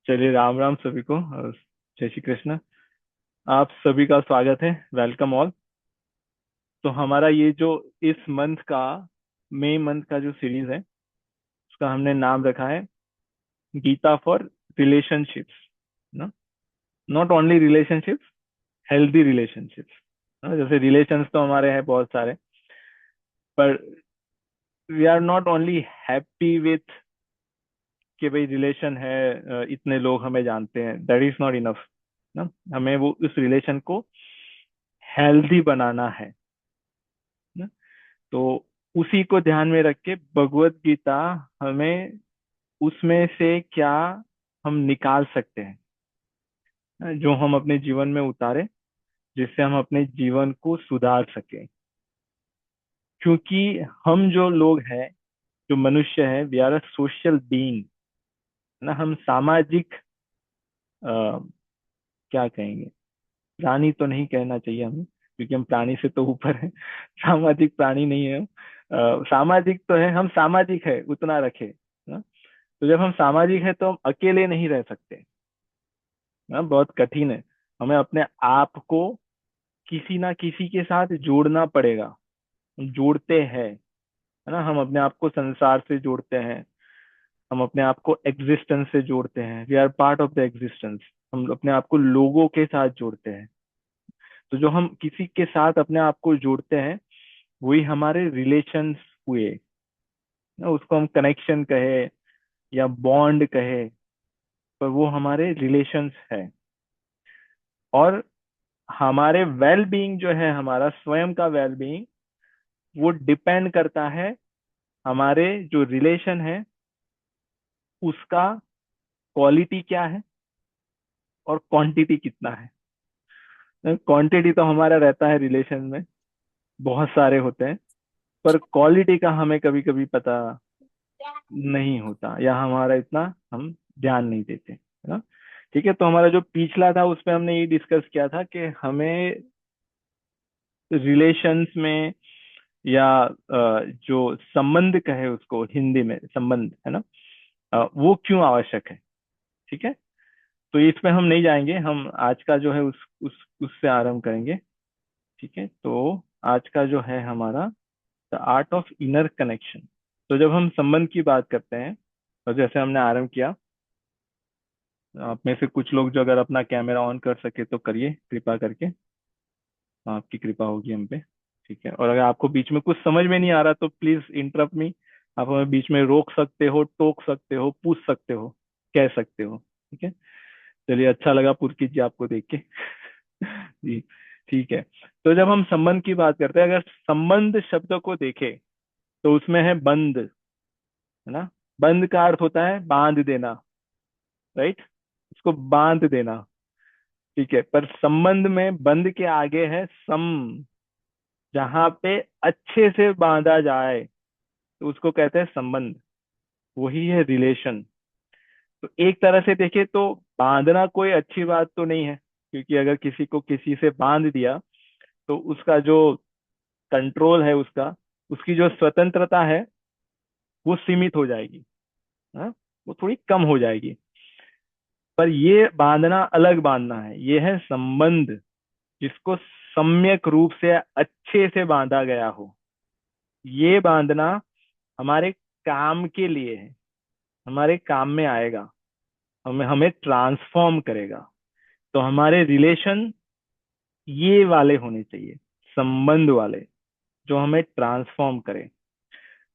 चलिए, राम राम सभी को और जय श्री कृष्ण। आप सभी का स्वागत है, वेलकम ऑल। तो हमारा ये जो इस मंथ का मई मंथ का जो सीरीज है, उसका हमने नाम रखा है गीता फॉर रिलेशनशिप्स ना। Not only relationships, healthy relationships. जैसे रिलेशंस तो हमारे हैं बहुत सारे, पर we are not only happy with कि भाई रिलेशन है, इतने लोग हमें जानते हैं, दैट इज नॉट इनफ ना। हमें वो उस रिलेशन को हेल्दी बनाना है ना। तो उसी को ध्यान में रख के भगवत गीता हमें उसमें से क्या हम निकाल सकते हैं, जो हम अपने जीवन में उतारे, जिससे हम अपने जीवन को सुधार सके। क्योंकि हम जो लोग हैं, जो मनुष्य है, we are a social being ना। हम सामाजिक, क्या कहेंगे, प्राणी तो नहीं कहना चाहिए हमें, क्योंकि हम प्राणी से तो ऊपर है। सामाजिक प्राणी नहीं है हम। सामाजिक तो है, हम सामाजिक है उतना रखे ना। तो जब हम सामाजिक है तो हम अकेले नहीं रह सकते ना, बहुत कठिन है। हमें अपने आप को किसी ना किसी के साथ जोड़ना पड़ेगा। हम जोड़ते हैं है ना। हम अपने आप को संसार से जोड़ते हैं, हम अपने आप को एग्जिस्टेंस से जोड़ते हैं, we are part of the existence. हम अपने आप को लोगों के साथ जोड़ते हैं। तो जो हम किसी के साथ अपने आप को जोड़ते हैं, वही हमारे रिलेशंस हुए ना। उसको हम कनेक्शन कहे या बॉन्ड कहे, पर वो हमारे रिलेशंस है। और हमारे वेल बीइंग जो है, हमारा स्वयं का वेल बीइंग, वो डिपेंड करता है हमारे जो रिलेशन है उसका क्वालिटी क्या है और क्वांटिटी कितना है। क्वांटिटी तो हमारा रहता है रिलेशन में, बहुत सारे होते हैं, पर क्वालिटी का हमें कभी कभी पता नहीं होता, या हमारा इतना हम ध्यान नहीं देते, है ना। ठीक है, तो हमारा जो पिछला था उसमें हमने ये डिस्कस किया था कि हमें रिलेशंस में, या जो संबंध कहे उसको हिंदी में संबंध है ना, वो क्यों आवश्यक है। ठीक है, तो इसमें हम नहीं जाएंगे, हम आज का जो है उस उससे आरंभ करेंगे। ठीक है, तो आज का जो है हमारा the art of inner connection. तो जब हम संबंध की बात करते हैं, तो जैसे हमने आरंभ किया, आप में से कुछ लोग जो अगर अपना कैमरा ऑन कर सके तो करिए कृपा करके, आपकी कृपा होगी हम पे। ठीक है, और अगर आपको बीच में कुछ समझ में नहीं आ रहा तो प्लीज इंटरप्ट मी। आप हमें बीच में रोक सकते हो, टोक सकते हो, पूछ सकते हो, कह सकते हो। ठीक है, चलिए, अच्छा लगा पुरकित जी आपको देख के। जी, ठीक है। तो जब हम संबंध की बात करते हैं, अगर संबंध शब्द को देखें तो उसमें है बंध, है ना। बंध का अर्थ होता है बांध देना, राइट, उसको बांध देना। ठीक है, पर संबंध में बंध के आगे है सम, जहां पे अच्छे से बांधा जाए तो उसको कहते हैं संबंध, वही है रिलेशन। तो एक तरह से देखें तो बांधना कोई अच्छी बात तो नहीं है, क्योंकि अगर किसी को किसी से बांध दिया तो उसका जो कंट्रोल है, उसका, उसकी जो स्वतंत्रता है, वो सीमित हो जाएगी। हाँ, वो थोड़ी कम हो जाएगी। पर ये बांधना अलग बांधना है, ये है संबंध, जिसको सम्यक रूप से अच्छे से बांधा गया हो। ये बांधना हमारे काम के लिए है, हमारे काम में आएगा, हमें हमें ट्रांसफॉर्म करेगा। तो हमारे रिलेशन ये वाले होने चाहिए, संबंध वाले, जो हमें ट्रांसफॉर्म करे।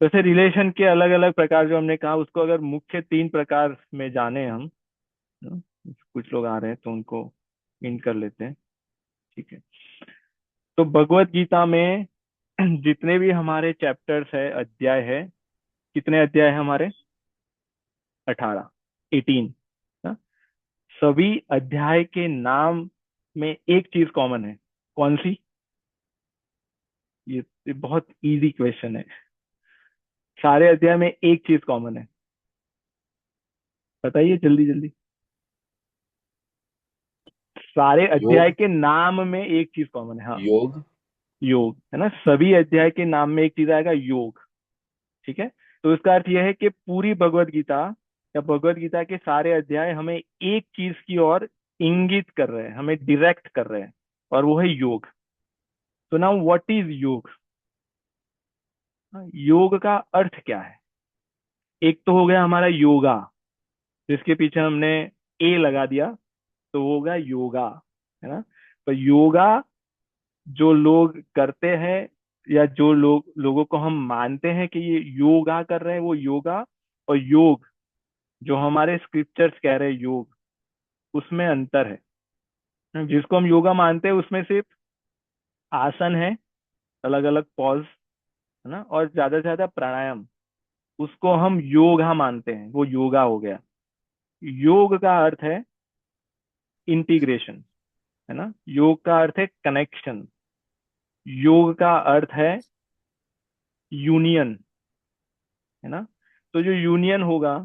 वैसे रिलेशन के अलग अलग प्रकार जो हमने कहा, उसको अगर मुख्य तीन प्रकार में जाने हम, ना, कुछ लोग आ रहे हैं तो उनको इन कर लेते हैं। ठीक है, तो भगवत गीता में जितने भी हमारे चैप्टर्स है, अध्याय है, कितने अध्याय है हमारे? 18, 18 ना। सभी अध्याय के नाम में एक चीज कॉमन है, कौन सी? ये बहुत इजी क्वेश्चन है। सारे अध्याय में एक चीज कॉमन है, बताइए जल्दी जल्दी। सारे अध्याय योग। के नाम में एक चीज कॉमन है, हाँ। योग। योग, है ना। सभी अध्याय के नाम में एक चीज आएगा, योग। ठीक है, तो इसका अर्थ यह है कि पूरी भगवत गीता या भगवत गीता के सारे अध्याय हमें एक चीज की ओर इंगित कर रहे हैं, हमें डायरेक्ट कर रहे हैं, और वो है योग। तो नाउ व्हाट इज योग? योग का अर्थ क्या है? एक तो हो गया हमारा योगा, जिसके पीछे हमने ए लगा दिया, तो वो हो गया योगा, है ना। तो योगा जो लोग करते हैं, या जो लोगों को हम मानते हैं कि ये योगा कर रहे हैं, वो योगा और योग जो हमारे स्क्रिप्चर्स कह रहे हैं योग, उसमें अंतर है। जिसको हम योगा मानते हैं उसमें सिर्फ आसन है, अलग अलग पॉज, है ना, और ज्यादा से ज्यादा प्राणायाम, उसको हम योगा मानते हैं, वो योगा हो गया। योग का अर्थ है इंटीग्रेशन, है ना। योग का अर्थ है कनेक्शन। योग का अर्थ है यूनियन, है ना। तो जो यूनियन होगा,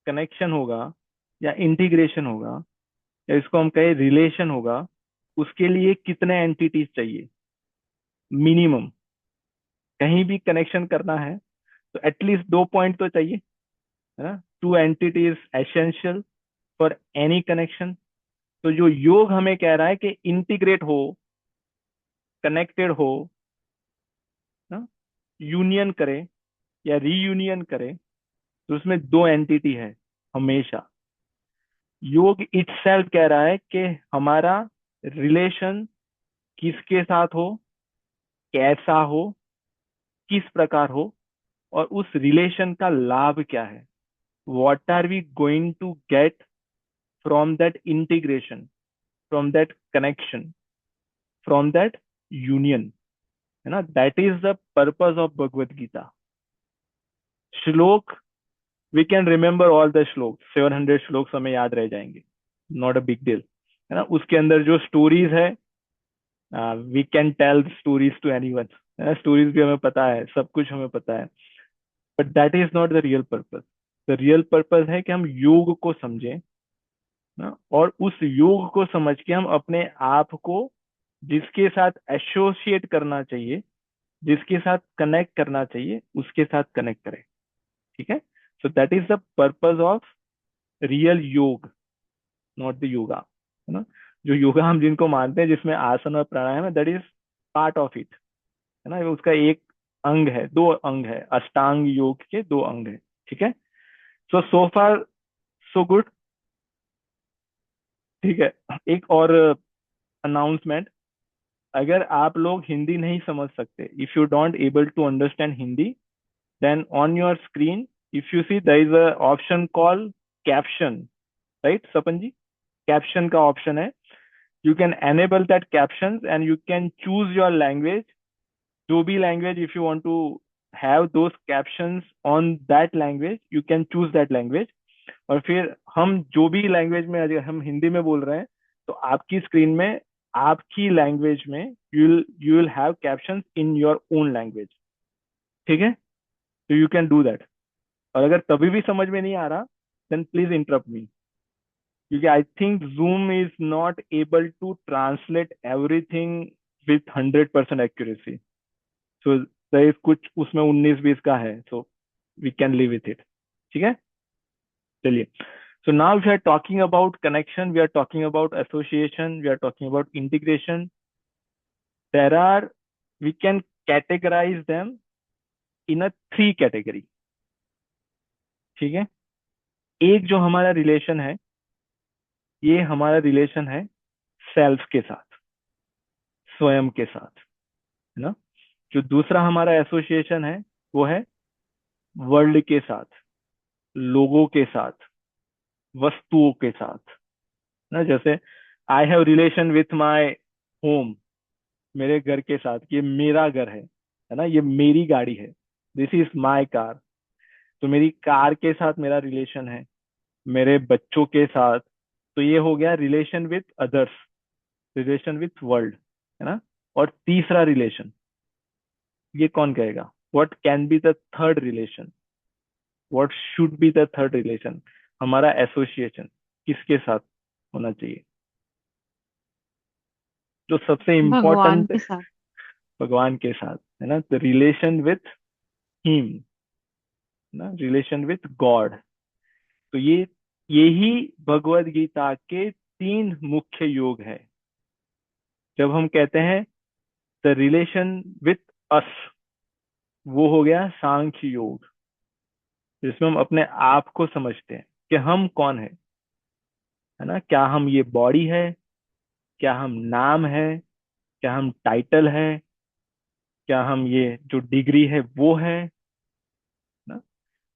कनेक्शन होगा, या इंटीग्रेशन होगा, या इसको हम कहें रिलेशन होगा, उसके लिए कितने एंटिटीज चाहिए? मिनिमम। कहीं भी कनेक्शन करना है तो एटलीस्ट दो पॉइंट तो चाहिए, है ना। Two entities essential for any connection. तो जो योग हमें कह रहा है कि इंटीग्रेट हो, कनेक्टेड हो, ना, यूनियन करे या रीयूनियन करे, तो उसमें दो एंटिटी है हमेशा। योग इटसेल्फ कह रहा है कि हमारा रिलेशन किसके साथ हो, कैसा हो, किस प्रकार हो, और उस रिलेशन का लाभ क्या है। What are we going to get from that integration, from that connection, from that union, है ना। That is the purpose of Bhagavad Gita. Shlok, we can remember all the shlok, 700 श्लोक हमें याद रह जाएंगे, नॉट अ बिग डील, है ना। उसके अंदर जो स्टोरीज है, we can tell stories to anyone, है ना। स्टोरीज भी हमें पता है, सब कुछ हमें पता है, but that is not the real purpose. The real purpose है कि हम योग को समझें ना, और उस योग को समझ के हम अपने आप को जिसके साथ एसोसिएट करना चाहिए, जिसके साथ कनेक्ट करना चाहिए, उसके साथ कनेक्ट करें। ठीक है। सो that is the purpose of real योग, नॉट द योगा, है ना। जो योगा हम जिनको मानते हैं जिसमें आसन और प्राणायाम है, that is part of it, है ना। उसका एक अंग है, दो अंग है, अष्टांग योग के दो अंग है। ठीक है। सो फार सो गुड। ठीक है। एक और अनाउंसमेंट, अगर आप लोग हिंदी नहीं समझ सकते, if you don't able to understand Hindi, then on your screen if you see there is a option call caption, right Sapan ji? Caption का ऑप्शन है, you can enable that captions and you can choose your language, जो भी language, if you want to have those captions on that language, you can choose that language। और फिर हम जो भी लैंग्वेज में, अगर हम हिंदी में बोल रहे हैं, तो आपकी स्क्रीन में आपकी लैंग्वेज में you will have captions in your own language. ठीक है। तो यू कैन डू दैट। और अगर तभी भी समझ में नहीं आ रहा, देन प्लीज इंटरप्ट मी, क्योंकि I think Zoom is not able to translate everything with 100% accuracy. So कुछ उसमें 19-20 का है, so we can live with it. ठीक है। चलिए। So now we are talking about connection, we are talking about association, we are talking about integration. There are, we can categorize them in a three category। ठीक है। एक जो हमारा relation है, ये हमारा रिलेशन है सेल्फ के साथ, स्वयं के साथ, है ना। जो दूसरा हमारा एसोसिएशन है, वो है वर्ल्ड के साथ, लोगों के साथ, वस्तुओं के साथ, ना। जैसे I have relation with my home, मेरे घर के साथ, ये मेरा घर है ना, ये मेरी गाड़ी है, दिस इज माई कार। तो मेरी कार के साथ मेरा रिलेशन है, मेरे बच्चों के साथ। तो ये हो गया relation with others, relation with world, है ना। और तीसरा रिलेशन, ये कौन कहेगा? What can be the third relation? What should be the third relation? हमारा एसोसिएशन किसके साथ होना चाहिए? जो सबसे भगवान इम्पोर्टेंट, के साथ। भगवान के साथ, है ना। तो रिलेशन विथ हिम, ना, रिलेशन विथ गॉड। तो यही भगवत गीता के तीन मुख्य योग है। जब हम कहते हैं द रिलेशन विथ अस, वो हो गया सांख्य योग, जिसमें हम अपने आप को समझते हैं कि हम कौन है ना। क्या हम ये बॉडी है, क्या हम नाम है, क्या हम टाइटल है, क्या हम ये जो डिग्री है वो है ना।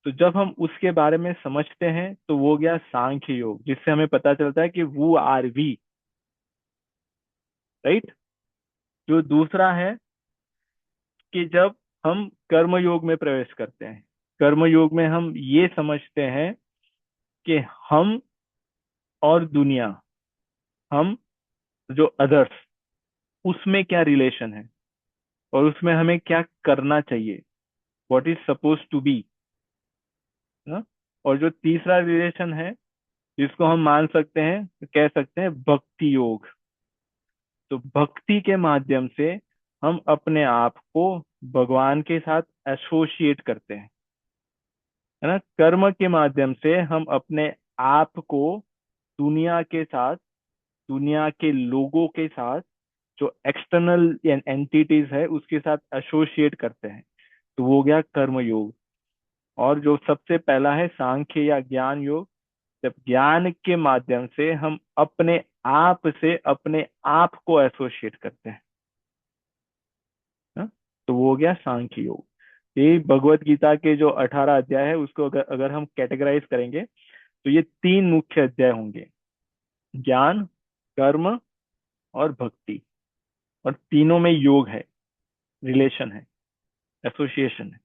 तो जब हम उसके बारे में समझते हैं तो वो गया सांख्य योग, जिससे हमें पता चलता है कि वो आर वी, राइट। जो दूसरा है कि जब हम कर्म योग में प्रवेश करते हैं, कर्म योग में हम ये समझते हैं कि हम और दुनिया, हम जो अदर्स, उसमें क्या रिलेशन है और उसमें हमें क्या करना चाहिए, what is suppose to be ना। और जो तीसरा रिलेशन है, जिसको हम मान सकते हैं, कह सकते हैं भक्ति योग। तो भक्ति के माध्यम से हम अपने आप को भगवान के साथ एसोसिएट करते हैं, है ना। कर्म के माध्यम से हम अपने आप को दुनिया के साथ, दुनिया के लोगों के साथ, जो एक्सटर्नल एंटिटीज है उसके साथ एसोसिएट करते हैं। तो वो गया कर्म योग। और जो सबसे पहला है सांख्य या ज्ञान योग, जब ज्ञान के माध्यम से हम अपने आप से अपने आप को एसोसिएट करते हैं ना? तो वो हो गया सांख्य योग। ये भगवत गीता के जो 18 अध्याय है उसको अगर हम कैटेगराइज करेंगे तो ये तीन मुख्य अध्याय होंगे, ज्ञान, कर्म और भक्ति। और तीनों में योग है, रिलेशन है, एसोसिएशन है।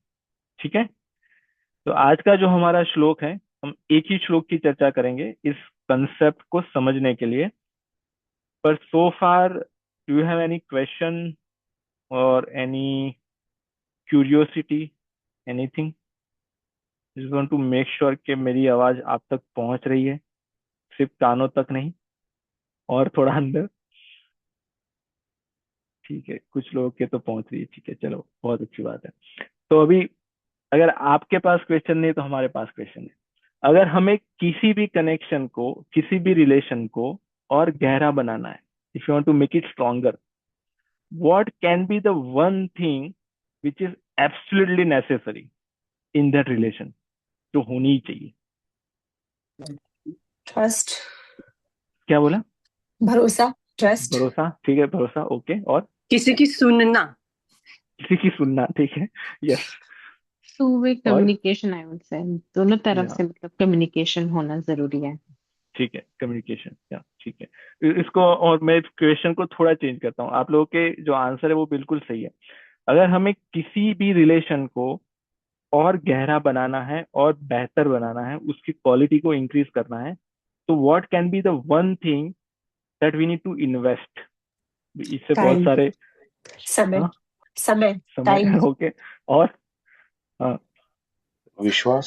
ठीक है। तो आज का जो हमारा श्लोक है, हम एक ही श्लोक की चर्चा करेंगे इस कंसेप्ट को समझने के लिए। पर so far do you have any question और any curiosity, anything? Just want to make sure कि मेरी आवाज आप तक पहुंच रही है, सिर्फ कानों तक नहीं, और थोड़ा अंदर। ठीक है, कुछ लोगों के तो पहुंच रही है, ठीक है, चलो बहुत अच्छी बात है। तो अभी अगर आपके पास क्वेश्चन नहीं तो हमारे पास क्वेश्चन है। अगर हमें किसी भी कनेक्शन को, किसी भी रिलेशन को और गहरा बनाना है, if you want to make it stronger, what can be the one thing which is absolutely necessary in that relation, जो होनी ही चाहिए? ट्रस्ट, क्या बोला? भरोसा, ट्रस्ट, भरोसा, ठीक है, भरोसा, ओके। और किसी की सुनना। किसी की सुनना, ठीक है, यस। टू वे और कम्युनिकेशन, आई वुड से दोनों तरफ या से मतलब कम्युनिकेशन होना जरूरी है। ठीक है, कम्युनिकेशन, या ठीक है। इसको और मैं क्वेश्चन को थोड़ा चेंज करता हूँ, आप लोगों के जो आंसर है वो बिल्कुल सही है। अगर हमें किसी भी रिलेशन को और गहरा बनाना है और बेहतर बनाना है, उसकी क्वालिटी को इंक्रीज करना है, तो what can be the one thing that we need to invest? इससे बहुत टाइम, सारे, समय, हाँ, समय, समय, टाइम। ओके। और हाँ, विश्वास।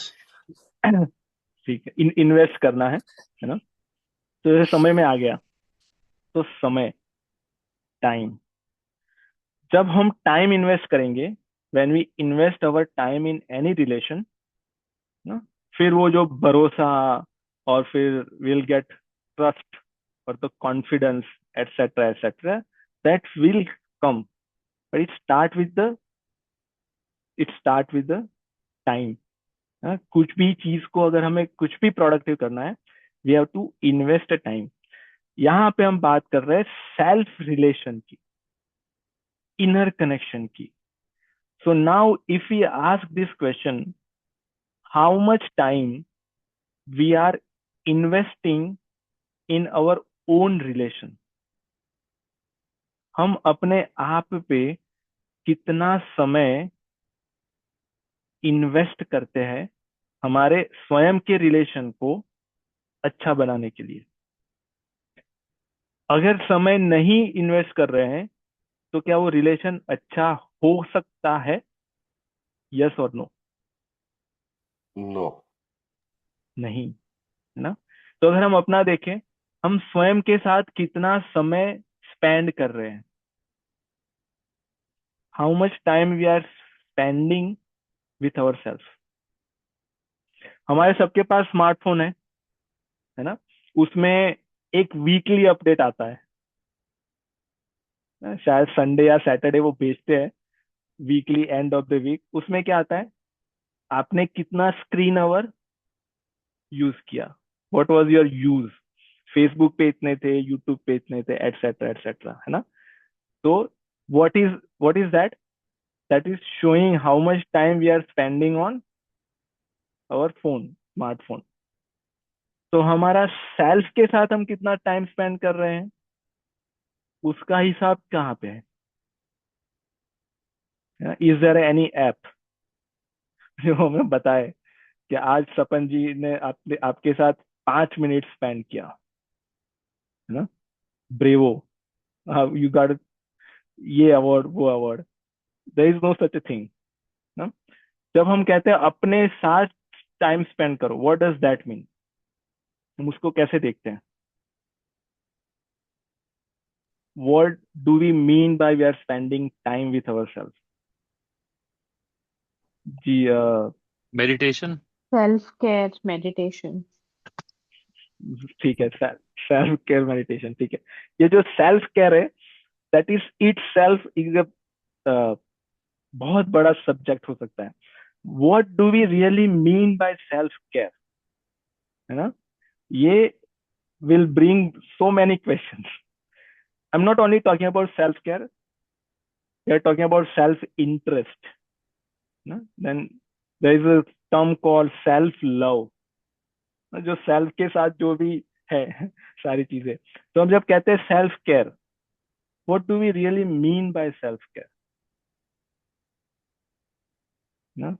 ठीक है, इन्वेस्ट करना है ना। तो जैसे समय में आ गया, तो समय, टाइम। जब हम टाइम इन्वेस्ट करेंगे, when we invest our time in any relation ना, फिर वो जो भरोसा, और फिर विल गेट ट्रस्ट और the confidence, etcetera etcetera, that will come. But it start with the time. कुछ भी चीज को, अगर हमें कुछ भी प्रोडक्टिव करना है, we have to invest time. यहाँ पे हम बात कर रहे हैं सेल्फ रिलेशन की, इनर कनेक्शन की। So now if we ask this question, how much time we are investing in our own relation, हम अपने आप पे कितना समय इन्वेस्ट करते हैं हमारे स्वयं के रिलेशन को अच्छा बनाने के लिए। अगर समय नहीं इन्वेस्ट कर रहे हैं तो क्या वो रिलेशन अच्छा हो सकता है? यस और नो? नो। नहीं, है ना। तो अगर हम अपना देखें, हम स्वयं के साथ कितना समय स्पेंड कर रहे हैं, how much time we are spending with our self. हमारे सबके पास स्मार्टफोन है ना? उसमें एक वीकली अपडेट आता है ना? शायद संडे या सैटरडे वो भेजते हैं, weekly end of the week. उसमें क्या आता है? आपने कितना स्क्रीन आवर यूज किया, what was your use, Facebook पे इतने थे, यूट्यूब पे इतने थे, एटसेट्रा एटसेट्रा, है ना? तो what is that? That is showing how much time we are spending on our phone, smartphone. तो हमारा सेल्फ के साथ हम कितना टाइम स्पेंड कर रहे हैं, उसका हिसाब कहाँ पे है? इज देयर एनी ऐप जो हमें बताए कि आज सपन जी ने आपके साथ 5 मिनट स्पेंड किया, है ना? ब्रेवो, यू गॉट ये अवार्ड वो award. There is no such a thing ना। जब हम कहते हैं अपने साथ टाइम स्पेंड करो, व्हाट डज दैट मीन? हम उसको कैसे देखते हैं? What do we mean by we are spending time with our self? जी मेडिटेशन। Self care meditation. ठीक है, सेल्फ केयर मेडिटेशन, ठीक है। ये जो सेल्फ केयर है, that is it self is बहुत बड़ा सब्जेक्ट हो सकता है। What do we really mean by self care, है ना? ये will bring so many questions. I'm not only talking about self care, we are talking about self interest, ना? Then there is a term called self love, जो self के साथ जो भी है सारी चीजें। तो हम जब कहते हैं self care, what do we really mean by self care ना?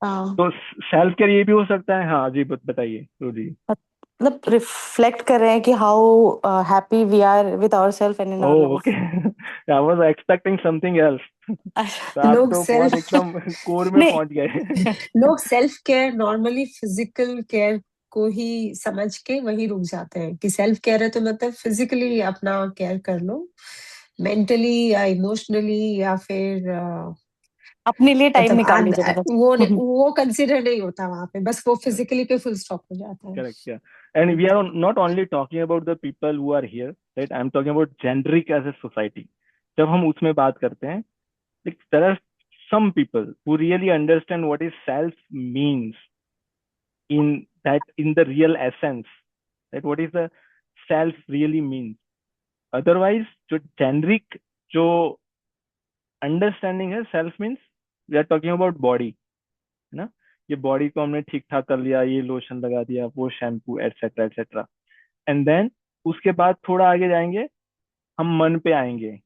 हाँ, तो सेल्फ केयर ये भी हो सकता है। हाँ जी, बताइए रोजी। मतलब रिफ्लेक्ट कर रहे हैं कि how happy we are with our self and in our oh okay, life. I was expecting something else. तो आप लोग तो बहुत सेल्फ एकदम कोर में नहीं, पहुंच गए। लोग self care normally physical care को ही समझ के वही रुक जाते हैं कि सेल्फ केयर है तो मतलब फिजिकली अपना केयर कर लो, मेंटली या इमोशनली या फिर अपने लिए टाइम मतलब निकाल लीजिए मतलब। वो कंसिडर नहीं होता वहां पे, बस वो फिजिकली पे फुल स्टॉप हो जाता है। Correct, yeah. And we are not only talking about the people who are here, right? I'm talking about generic as a society. जब हम उसमें बात करते हैं, like, there are some people who really understand what is self means in that, in the real essence, right? What is the self really means? Otherwise, जो generic जो understanding है self means, we are talking about body, है ना? ये body को हमने ठीक ठाक कर लिया, ये लोशन लगा दिया, वो shampoo etcetera etcetera. And then उसके बाद थोड़ा आगे जाएंगे, हम मन पे आएंगे,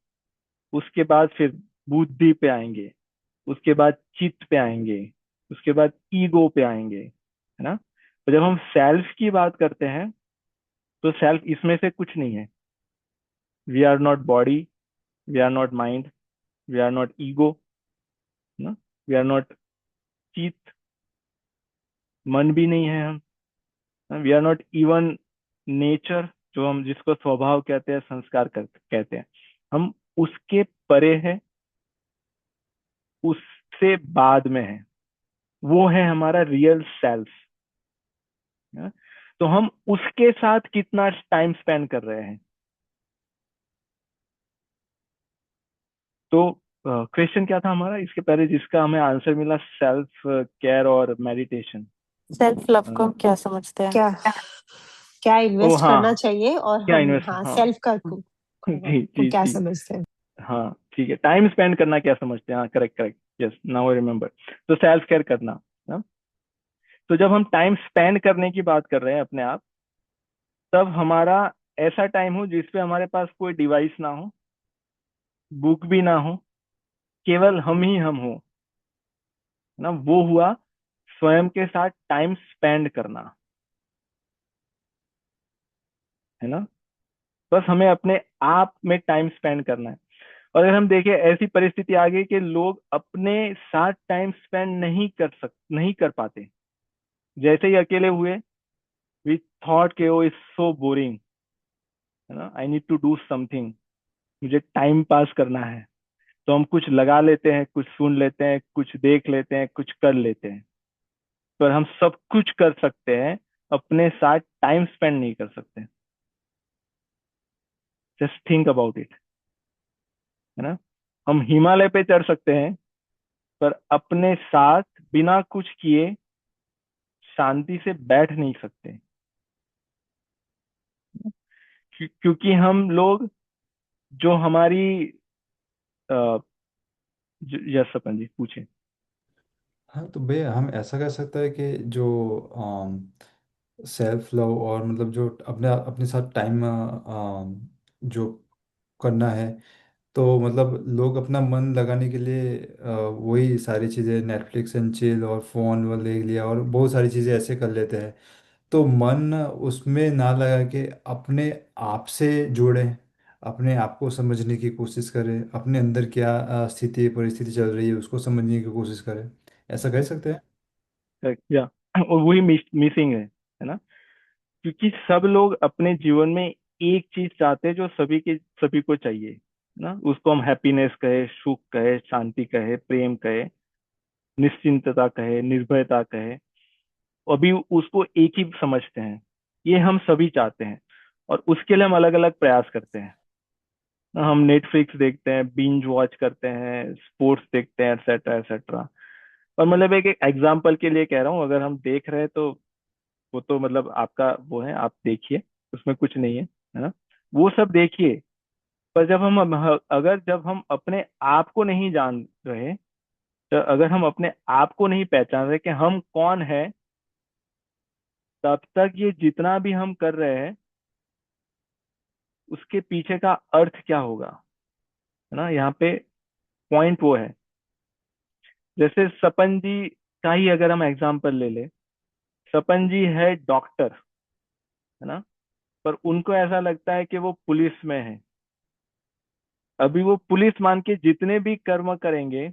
उसके बाद फिर बुद्धि पे आएंगे, उसके बाद चित्त पे आएंगे, उसके बाद ईगो पे आएंगे, है ना? तो जब हम सेल्फ की बात करते हैं, तो सेल्फ इसमें से कुछ नहीं है। We are not body, we are not mind, we are not ego, ना? वी आर नॉट चित्त, मन भी नहीं है हम। We are not even nature, जो हम जिसको स्वभाव कहते हैं, संस्कार कहते हैं, हम उसके परे है, उससे बाद में है। वो है हमारा रियल सेल्फ। तो हम उसके साथ कितना टाइम स्पेंड कर रहे हैं? तो क्वेश्चन क्या था हमारा इसके पहले, जिसका हमें आंसर मिला सेल्फ केयर और मेडिटेशन? सेल्फ लव को क्या समझते हैं? क्या क्या ओ इन्वेस्ट हाँ, करना चाहिए और क्या हम इन्वेस्ट, हाँ हाँ सेल्फ का जी को जी क्या जी, समझते हैं। हाँ ठीक है, टाइम स्पेंड करना क्या समझते हैं? हाँ correct correct, yes now I remember. तो सेल्फ केयर करना, हाँ? तो जब हम टाइम स्पेंड करने की बात कर रहे हैं अपने आप, तब हमारा ऐसा टाइम हो जिसपे हमारे पास कोई डिवाइस ना हो, बुक भी ना हो, केवल हम ही हम हो, ना? वो हुआ स्वयं के साथ टाइम स्पेंड करना, है ना? बस हमें अपने आप में टाइम स्पेंड करना है। और अगर हम देखें, ऐसी परिस्थिति आ गई कि लोग अपने साथ टाइम स्पेंड नहीं कर पाते। जैसे ही अकेले हुए, वी थॉट के ओ इज सो बोरिंग, है ना, I need to do something, मुझे टाइम पास करना है। तो हम कुछ लगा लेते हैं, कुछ सुन लेते हैं, कुछ देख लेते हैं, कुछ कर लेते हैं, पर हम सब कुछ कर सकते हैं, अपने साथ टाइम स्पेंड नहीं कर सकते। जस्ट थिंक अबाउट इट, है ना। हम हिमालय पे चढ़ सकते हैं, पर अपने साथ बिना कुछ किए शांति से बैठ नहीं सकते। क्योंकि हम लोग जो हमारी यस सपन जी पूछे। हाँ, तो भैया हम ऐसा कर सकते हैं कि जो सेल्फ लव और मतलब जो अपने अपने साथ टाइम जो करना है, तो मतलब लोग अपना मन लगाने के लिए वही सारी चीज़ें नेटफ्लिक्स एंड चिल और फ़ोन वो ले लिया और बहुत सारी चीज़ें ऐसे कर लेते हैं। तो मन उसमें ना लगा के अपने आप से जुड़ें, अपने आप को समझने की कोशिश करें, अपने अंदर क्या स्थिति परिस्थिति चल रही है उसको समझने की कोशिश करें। ऐसा कर सकते हैं। या और वही मिसिंग है ना। क्योंकि सब लोग अपने जीवन में एक चीज चाहते हैं जो सभी को चाहिए ना। उसको हम हैप्पीनेस कहे, सुख कहे, शांति कहे, प्रेम कहे, निश्चिंतता कहे, निर्भयता कहे, अभी उसको एक ही समझते हैं। ये हम सभी चाहते हैं, और उसके लिए हम अलग अलग प्रयास करते हैं। हम नेटफ्लिक्स देखते हैं, बिंज वॉच करते हैं, स्पोर्ट्स देखते हैं, एक्सेट्रा एक्सेट्रा। और मतलब एक एग्जाम्पल के लिए कह रहा हूँ, अगर हम देख रहे हैं तो वो तो मतलब आपका वो है, आप देखिए, उसमें कुछ नहीं है ना। वो सब देखिए, पर जब हम अपने आप को नहीं जान रहे, तो अगर हम अपने आप को नहीं पहचान रहे कि हम कौन है, तब तक ये जितना भी हम कर रहे हैं उसके पीछे का अर्थ क्या होगा, है ना। यहाँ पे पॉइंट वो है। जैसे सपन जी का ही अगर हम एग्जाम्पल ले ले, सपन जी है डॉक्टर, है ना, पर उनको ऐसा लगता है कि वो पुलिस में है। अभी वो पुलिस मान के जितने भी कर्म करेंगे,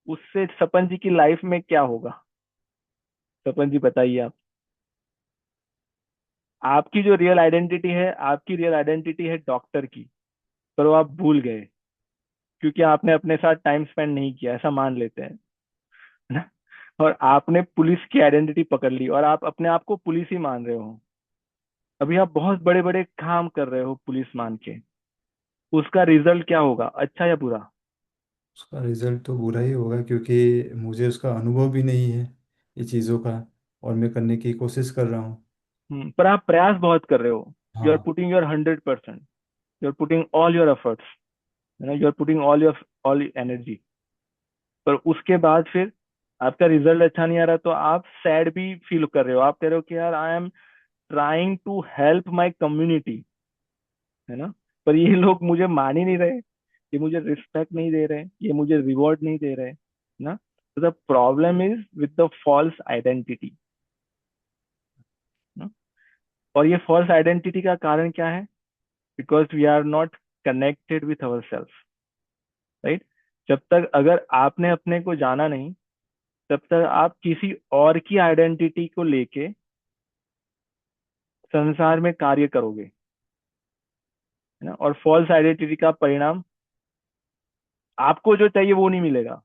उससे सपन जी की लाइफ में क्या होगा? सपन जी बताइए आप। आपकी जो रियल आइडेंटिटी है, आपकी रियल आइडेंटिटी है डॉक्टर की, पर वो आप भूल गए, क्योंकि आपने अपने साथ टाइम स्पेंड नहीं किया, ऐसा मान लेते हैं, है ना। और आपने पुलिस की आइडेंटिटी पकड़ ली, और आप अपने आप को पुलिस ही मान रहे हो। अभी आप बहुत बड़े बड़े काम कर रहे हो पुलिस मान के, उसका रिजल्ट क्या होगा, अच्छा या बुरा? उसका रिजल्ट तो बुरा ही होगा, क्योंकि मुझे उसका अनुभव भी नहीं है ये चीज़ों का, और मैं करने की कोशिश कर रहा हूँ। पर आप प्रयास बहुत कर रहे हो। यू आर हाँ। Putting your 100%, you are putting all your efforts, है ना, you are putting all energy. पर उसके बाद फिर आपका रिजल्ट अच्छा नहीं आ रहा, तो आप सैड भी फील कर रहे हो। आप कह रहे हो कि यार I am trying to help my community, है ना, पर ये लोग मुझे मान ही नहीं रहे, ये मुझे रिस्पेक्ट नहीं दे रहे, ये मुझे रिवॉर्ड नहीं दे रहे, है ना। तो the problem is with the false identity ना। और ये फॉल्स आइडेंटिटी का कारण क्या है? Because we are not connected with our self, right. जब तक अगर आपने अपने को जाना नहीं, तब तक आप किसी और की आइडेंटिटी को लेके संसार में कार्य करोगे, है ना। और फॉल्स आइडेंटिटी का परिणाम, आपको जो चाहिए वो नहीं मिलेगा,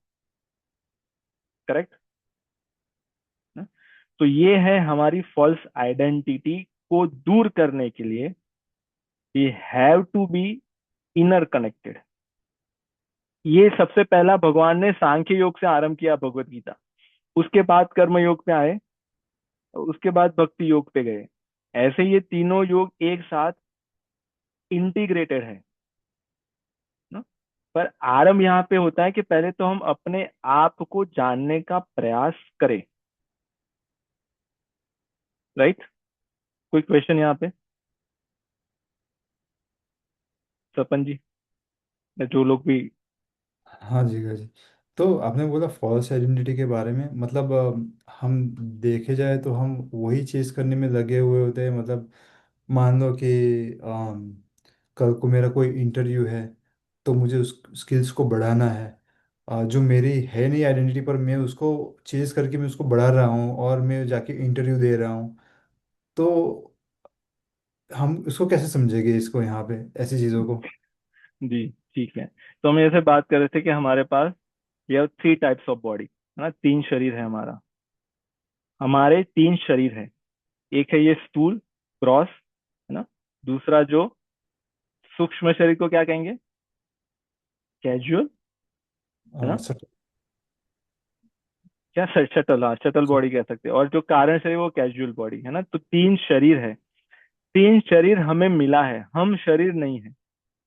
करेक्ट ना। तो ये है हमारी फॉल्स आइडेंटिटी को दूर करने के लिए we have to be inner connected. ये सबसे पहला भगवान ने सांख्य योग से आरंभ किया, भगवत गीता। उसके बाद कर्म योग पे आए, उसके बाद भक्ति योग पे गए। ऐसे ये तीनों योग एक साथ इंटीग्रेटेड है ना। पर आरंभ यहाँ पे होता है कि पहले तो हम अपने आप को जानने का प्रयास करें, राइट। कोई क्वेश्चन यहाँ पे सपन जी, या जो लोग भी। हाँ जी, हाँ जी। तो आपने बोला फॉल्स आइडेंटिटी के बारे में, मतलब हम देखे जाए तो हम वही चीज़ करने में लगे हुए होते हैं। मतलब मान लो कि कल को मेरा कोई इंटरव्यू है, तो मुझे उस स्किल्स को बढ़ाना है। जो मेरी है नहीं आइडेंटिटी, पर मैं उसको चेज करके मैं उसको बढ़ा रहा हूँ और मैं जाके इंटरव्यू दे रहा हूँ। तो हम उसको कैसे समझेंगे, इसको यहाँ पे ऐसी चीज़ों को। जी ठीक है। तो हम ऐसे बात कर रहे थे कि हमारे पास ये 3 टाइप्स ऑफ बॉडी, है ना, 3 शरीर है हमारा। हमारे तीन शरीर है। एक है ये स्थूल, ग्रॉस, है ना। दूसरा जो सूक्ष्म शरीर को क्या कहेंगे? कैजुअल, है ना। सर। क्या शटल, हाँ शटल बॉडी कह सकते हैं। और जो कारण शरीर वो कैजुअल बॉडी, है ना। तो तीन शरीर है। तीन शरीर हमें मिला है, हम शरीर नहीं है।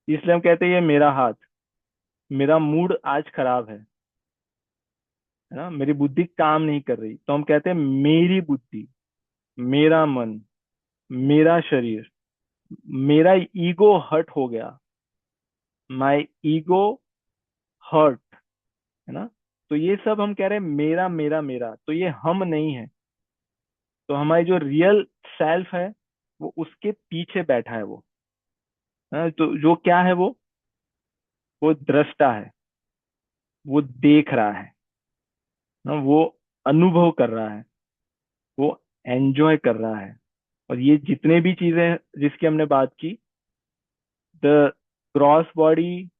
इसलिए हम कहते हैं ये मेरा हाथ, मेरा मूड आज खराब है ना, मेरी बुद्धि काम नहीं कर रही, तो हम कहते हैं मेरी बुद्धि, मेरा मन, मेरा शरीर, मेरा ईगो हर्ट हो गया, माई ईगो हर्ट, है ना। तो ये सब हम कह रहे हैं मेरा मेरा मेरा, तो ये हम नहीं है। तो हमारी जो रियल सेल्फ है वो उसके पीछे बैठा है वो, है ना? तो जो क्या है वो दृष्टा है, वो देख रहा है ना, वो अनुभव कर रहा है, वो एंजॉय कर रहा है। और ये जितने भी चीजें हैं जिसकी हमने बात की, the gross body,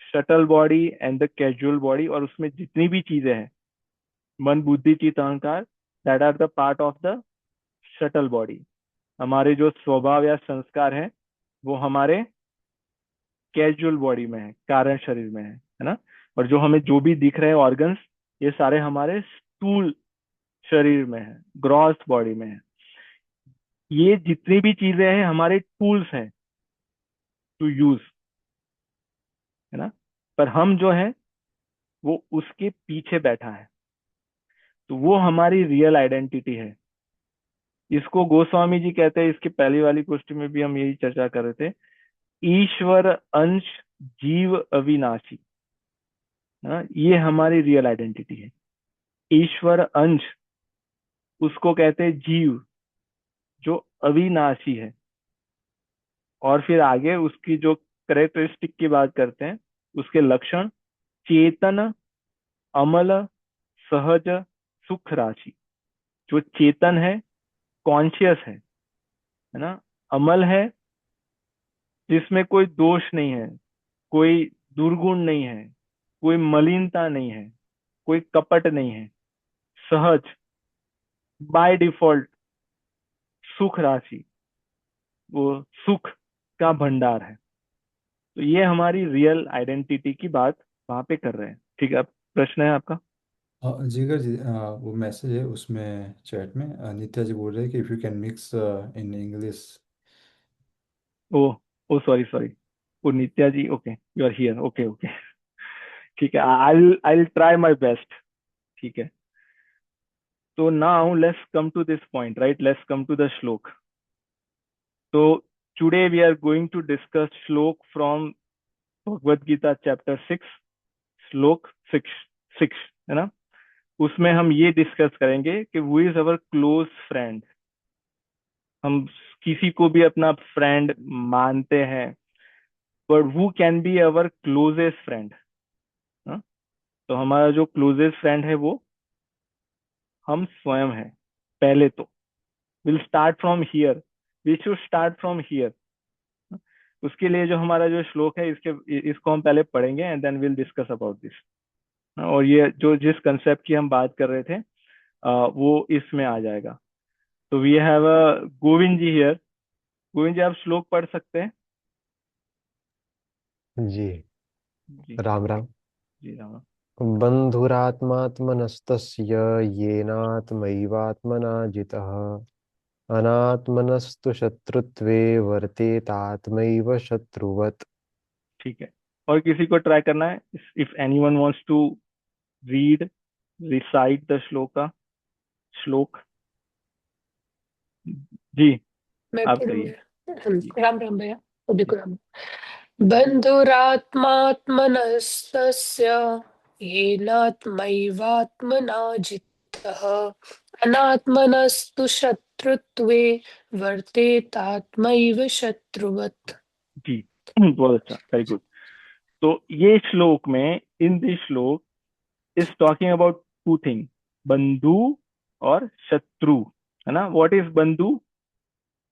shuttle body and the casual body, और उसमें जितनी भी चीजें हैं, मन बुद्धि चित्त अहंकार, that are the part of the subtle body. हमारे जो स्वभाव या संस्कार है वो हमारे कैजुअल बॉडी में है, कारण शरीर में है ना। और जो हमें जो भी दिख रहे हैं ऑर्गन्स, ये सारे हमारे स्थूल शरीर में है, ग्रॉस बॉडी में है। ये जितनी भी चीजें हैं हमारे टूल्स हैं टू यूज, है ना। पर हम जो है वो उसके पीछे बैठा है। तो वो हमारी रियल आइडेंटिटी है। इसको गोस्वामी जी कहते हैं, इसकी पहली वाली गोष्ठी में भी हम यही चर्चा कर रहे थे, ईश्वर अंश जीव अविनाशी, है ना। ये हमारी रियल आइडेंटिटी है। ईश्वर अंश, उसको कहते हैं जीव, जो अविनाशी है। और फिर आगे उसकी जो करेक्टरिस्टिक की बात करते हैं, उसके लक्षण, चेतन, अमल, सहज, सुख राशि। जो चेतन है, कॉन्शियस है ना, अमल है, जिसमें कोई दोष नहीं है, कोई दुर्गुण नहीं है, कोई मलिनता नहीं है, कोई कपट नहीं है, सहज, बाय डिफॉल्ट, सुख राशि, वो सुख का भंडार है। तो ये हमारी रियल आइडेंटिटी की बात वहां पे कर रहे हैं। ठीक है, अब प्रश्न है आपका। जिगर जी, वो मैसेज है उसमें चैट में, नित्या जी बोल रहे हैं कि if you can mix in English. Oh, oh sorry sorry, oh Nitya ji, okay you are here, okay okay. ठीक है, I will try my best. ठीक है, तो now let's come to this point, right, let's come to the shlok. तो today we are going to discuss shlok from Bhagavad Gita chapter 6, shlok 6, है ना। उसमें हम ये डिस्कस करेंगे कि who is our close friend. हम किसी को भी अपना फ्रेंड मानते हैं, but who can be our closest friend. तो हमारा जो क्लोजेस्ट फ्रेंड है वो हम स्वयं है। पहले तो will start from here, we should start from here. उसके लिए जो हमारा जो श्लोक है, इसको हम पहले पढ़ेंगे and then will discuss about this. और ये जो जिस कंसेप्ट की हम बात कर रहे थे, वो इसमें आ जाएगा। तो we have a Govind ji here. Govind ji, आप श्लोक पढ़ सकते हैं? जी। जी, राम राम। जी राम। बन्धुरात्मात्मनस्तस्य येनात्मैवात्मना जितः अनात्मनस्तु शत्रुत्वे वर्तेतात्मैव शत्रुवत्। ठीक है, और किसी को ट्राई करना है? If anyone wants to read, recite the shloka, shlok. जी, मैं आप कहिए। पढ़ूंगी। जी, राम राम भैया। जी। देखो राम। बन्धुरात्मात्मनस्तस्य येनात्मैवात्मना जितः अनात्मनस्तु शत्रुत्वे वर्तेतात्मैव शत्रुवत्। जी, बहुत अच्छा, वेरी गुड। तो ये श्लोक में, in this shlok is talking about two thing, बंधु और शत्रु, है ना। What is bandhu?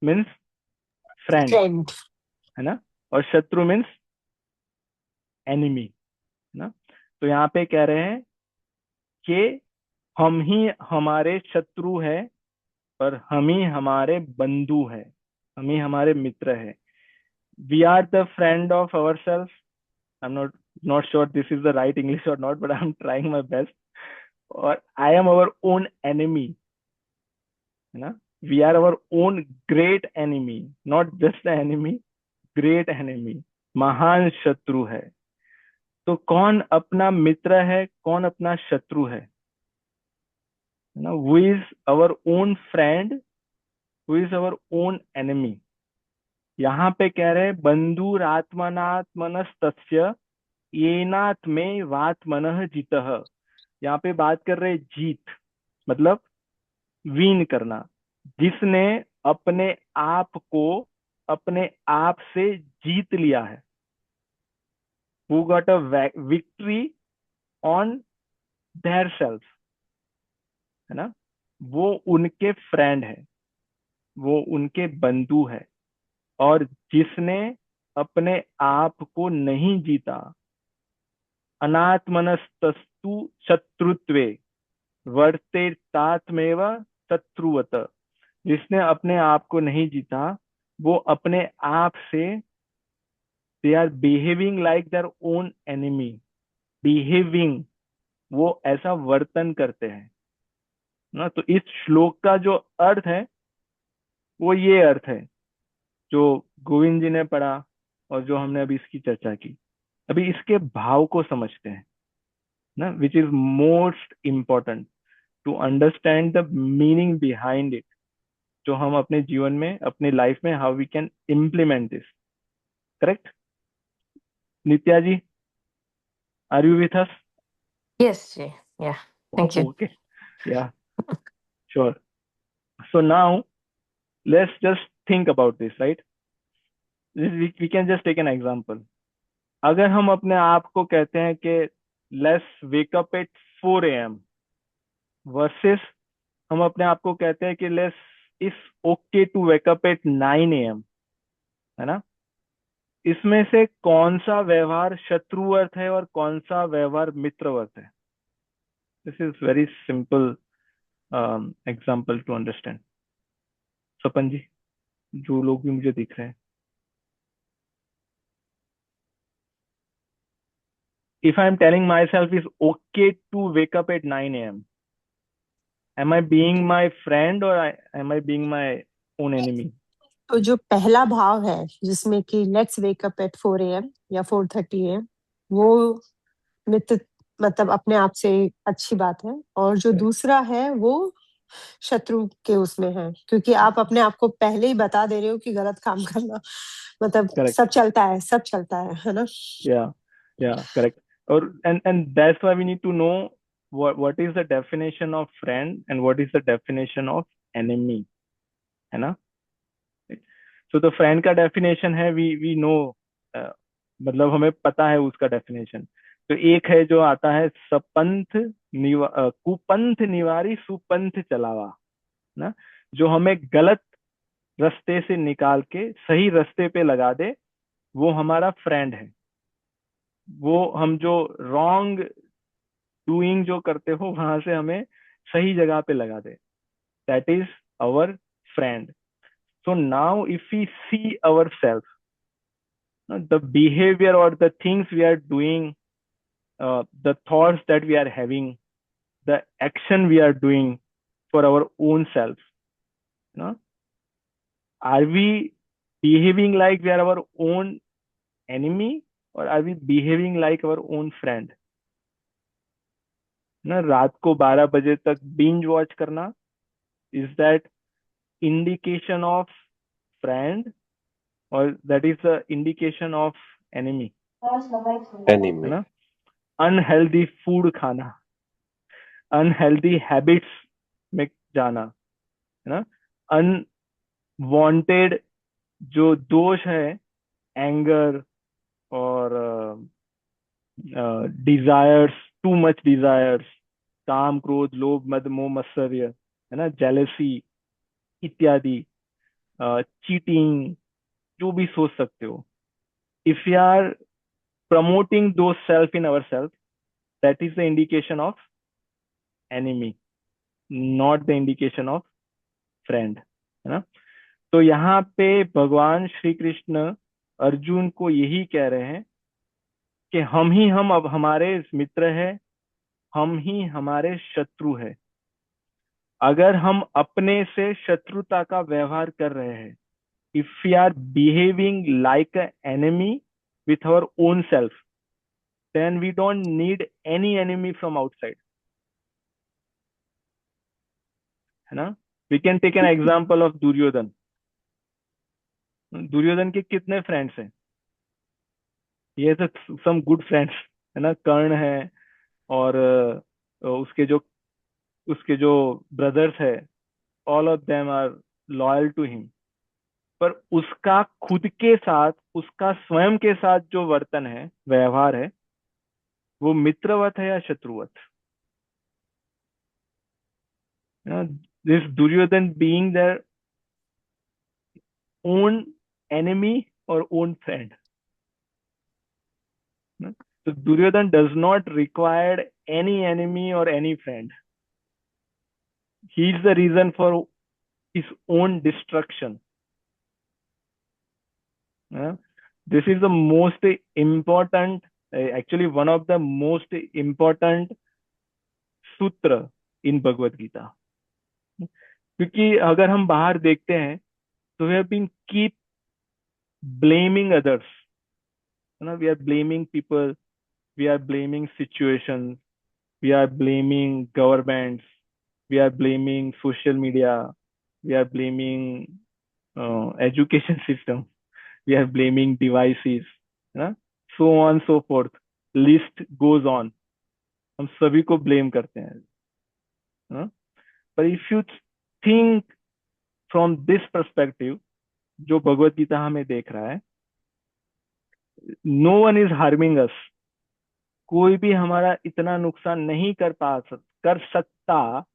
Means friend, friend. है ना। और शत्रु मीन्स एनिमी, है ना। तो यहाँ पे कह रहे हैं कि हम ही हमारे शत्रु है और हम ही हमारे बंधु है, हम ही हमारे मित्र है. We are the friend of our self. I am not sure this is the right English और not, but I am trying my best. और I am our own enemy, है ना. We are our own great enemy, not just enemy, great enemy, महान शत्रु है. तो कौन अपना मित्र है, कौन अपना शत्रु है ना. Who is our own friend, who is our own enemy. यहाँ पे कह रहे हैं बंधुरात्मनात्मनस्तस्य येनात्मे वात्मनः जितः. यहाँ पे बात कर रहे जीत, मतलब वीन करना, जिसने अपने आप को अपने आप से जीत लिया है. who got a victory on their self, है ना. वो उनके फ्रेंड है, वो उनके बंधु है. और जिसने अपने आप को नहीं जीता, अनात्मनस्तस्तु शत्रुत्वे वर्तेतात्मेव शत्रुवत. जिसने अपने आप को नहीं जीता, वो अपने आप से, they are behaving like their own enemy. Behaving, वो ऐसा वर्तन करते हैं ना. तो इस श्लोक का जो अर्थ है वो ये अर्थ है जो गोविंद जी ने पढ़ा और जो हमने अभी इसकी चर्चा की. अभी इसके भाव को समझते हैं ना, which is most important to understand the meaning behind it, जो हम अपने जीवन में, अपने लाइफ में, how we can implement this. Correct Nitya ji, are you with us? Yes, Jay. Yeah. Thank you. Okay, yeah, sure. So now let's just think about this, right? We can just take an example. अगर हम अपने आप को कहते हैं कि let's wake up at 4 a.m. versus हम अपने आप को कहते हैं कि it's okay to wake up at 9 a.m. है ना. इसमें से कौन सा व्यवहार शत्रुवर्त है और कौन सा व्यवहार मित्रवर्त है? This is very simple example to understand. Sapan ji, जो लोग भी मुझे दिख रहे हैं, if I am telling myself it's okay to wake up at 9 a.m., am I being my friend or am I being my own enemy? तो जो पहला भाव है जिसमें कि let's wake up at 4 AM या 4:30 AM, वो मित्र, मतलब अपने आप से अच्छी बात है. और जो Correct. दूसरा है वो शत्रु के उसमें है, क्योंकि आप अपने आप को पहले ही बता दे रहे हो कि गलत काम करना, मतलब Correct. सब चलता है, सब चलता है ना. Yeah, correct. Or and that's why we need to know what is the definition of friend and what is the definition of enemy, है ना. So the friend का definition है, we know, मतलब हमें पता है उसका definition. तो एक है जो आता है सपंथ कुपंथ निवारी सुपंथ चलावा ना, जो हमें गलत रास्ते से निकाल के सही रास्ते पे लगा दे, वो हमारा फ्रेंड है. वो हम जो रॉन्ग डूइंग जो करते हो वहां से हमें सही जगह पे लगा दे, that is our friend. So now if we see our self, the behaviour और the things we are doing, the thoughts that we are having, the action we are doing for our own self, you know, are we behaving like we are our own enemy or are we behaving like our own friend? ना, रात को 12 बजे तक binge watch करना, is that indication of friend or that is the indication of enemy? enemy, है ना. Unhealthy food खाना, unhealthy habits में जाना, है ना. अनवांटेड जो दोष है, एंगर और डिजायर्स, टू मच डिजायर्स, काम क्रोध लोभ मद मोह मत्सर्य, है ना, जेलसी इत्यादि, चीटिंग, जो भी सोच सकते हो. If you are promoting those self in ourselves, that is the indication of enemy, not the indication of friend, है ना। तो यहाँ पे भगवान श्री कृष्ण अर्जुन को यही कह रहे हैं कि हम अब हमारे मित्र है, हम ही हमारे शत्रु है। अगर हम अपने से शत्रुता का व्यवहार कर रहे हैं, if we are behaving like an enemy with our own self, then we don't need any enemy from outside, है ना। we can take an example of Duryodhan. Duryodhan के कितने फ्रेंड्स हैं? ये तो सम गुड फ्रेंड्स, है ना। कर्ण है, और उसके जो ब्रदर्स है, all of them are loyal to him. पर उसका खुद के साथ, उसका स्वयं के साथ जो वर्तन है, व्यवहार है, वो मित्रवत है या शत्रुवत? This Duryodhan being their own enemy और own friend. So Duryodhan does not require any enemy or any friend. He is the reason for his own destruction. Yeah? This is the most important, actually one of the most important सूत्र in Bhagavad Gita. क्योंकि अगर हम बाहर देखते हैं तो we have been keep blaming others. We are blaming people, we are blaming situations, we are blaming governments, we are blaming social media, we are blaming education system, we are blaming devices, so on so forth, list goes on. हम सभी को blame करते हैं। But if you think from this perspective, जो भगवत गीता हमें देख रहा है, no one is harming us. कोई भी हमारा इतना नुकसान नहीं कर सकता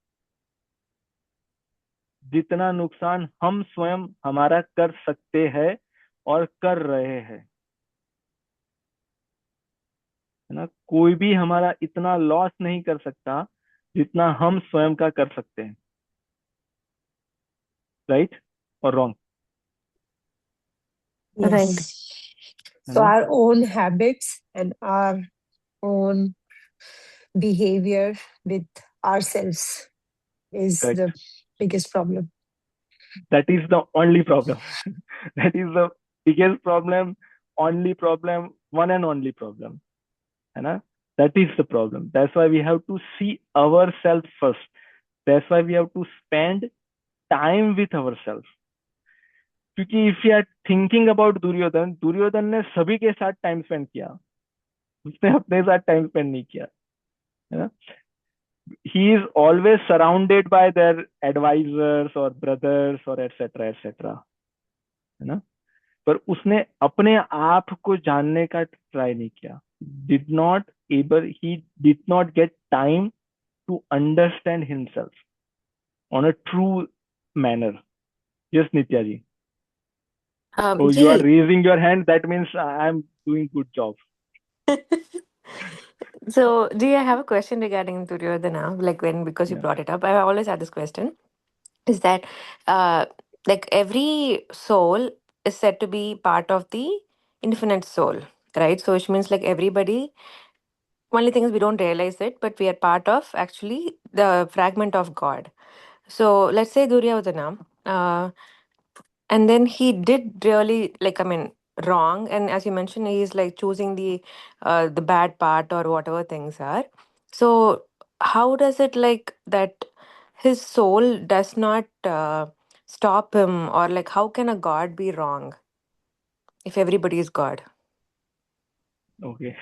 जितना नुकसान हम स्वयं हमारा कर सकते हैं और कर रहे हैं, है ना। कोई भी हमारा इतना लॉस नहीं कर सकता जितना हम स्वयं का कर सकते हैं। राइट और wrong? Right. Yes. So our own habits and our own behavior with ourselves is Correct. the biggest problem. That is the only problem. That is the biggest problem, only problem, one and only problem, है ना। That is the problem. That's why we have to see ourselves first. That's why we have to spend time with ourselves. क्योंकि if you are thinking about Duryodhan, Duryodhan ने सभी के साथ time spend किया, उसने अपने साथ टाइम स्पेंड नहीं किया, है ना। he is always surrounded by their advisors or brothers or etc, है ना। पर उसने अपने आप को जानने का ट्राई नहीं किया। He did not get time to understand himself on a true manner. Yes, Nitya ji. So you are Ji. raising your hand, that means I am doing good job. So, Ji, I have a question regarding Duryodhana, because you Yeah. brought it up. I always had this question. Is that like every soul is said to be part of the infinite soul, right? So which means like everybody, only thing is we don't realize it, but we are part of actually the fragment of God. So let's say Duryodhana, and then he did really wrong, and as you mentioned, he's like choosing the bad part or whatever things are. So how does it like that his soul does not stop him, or like how can a god be wrong if everybody is god? Okay.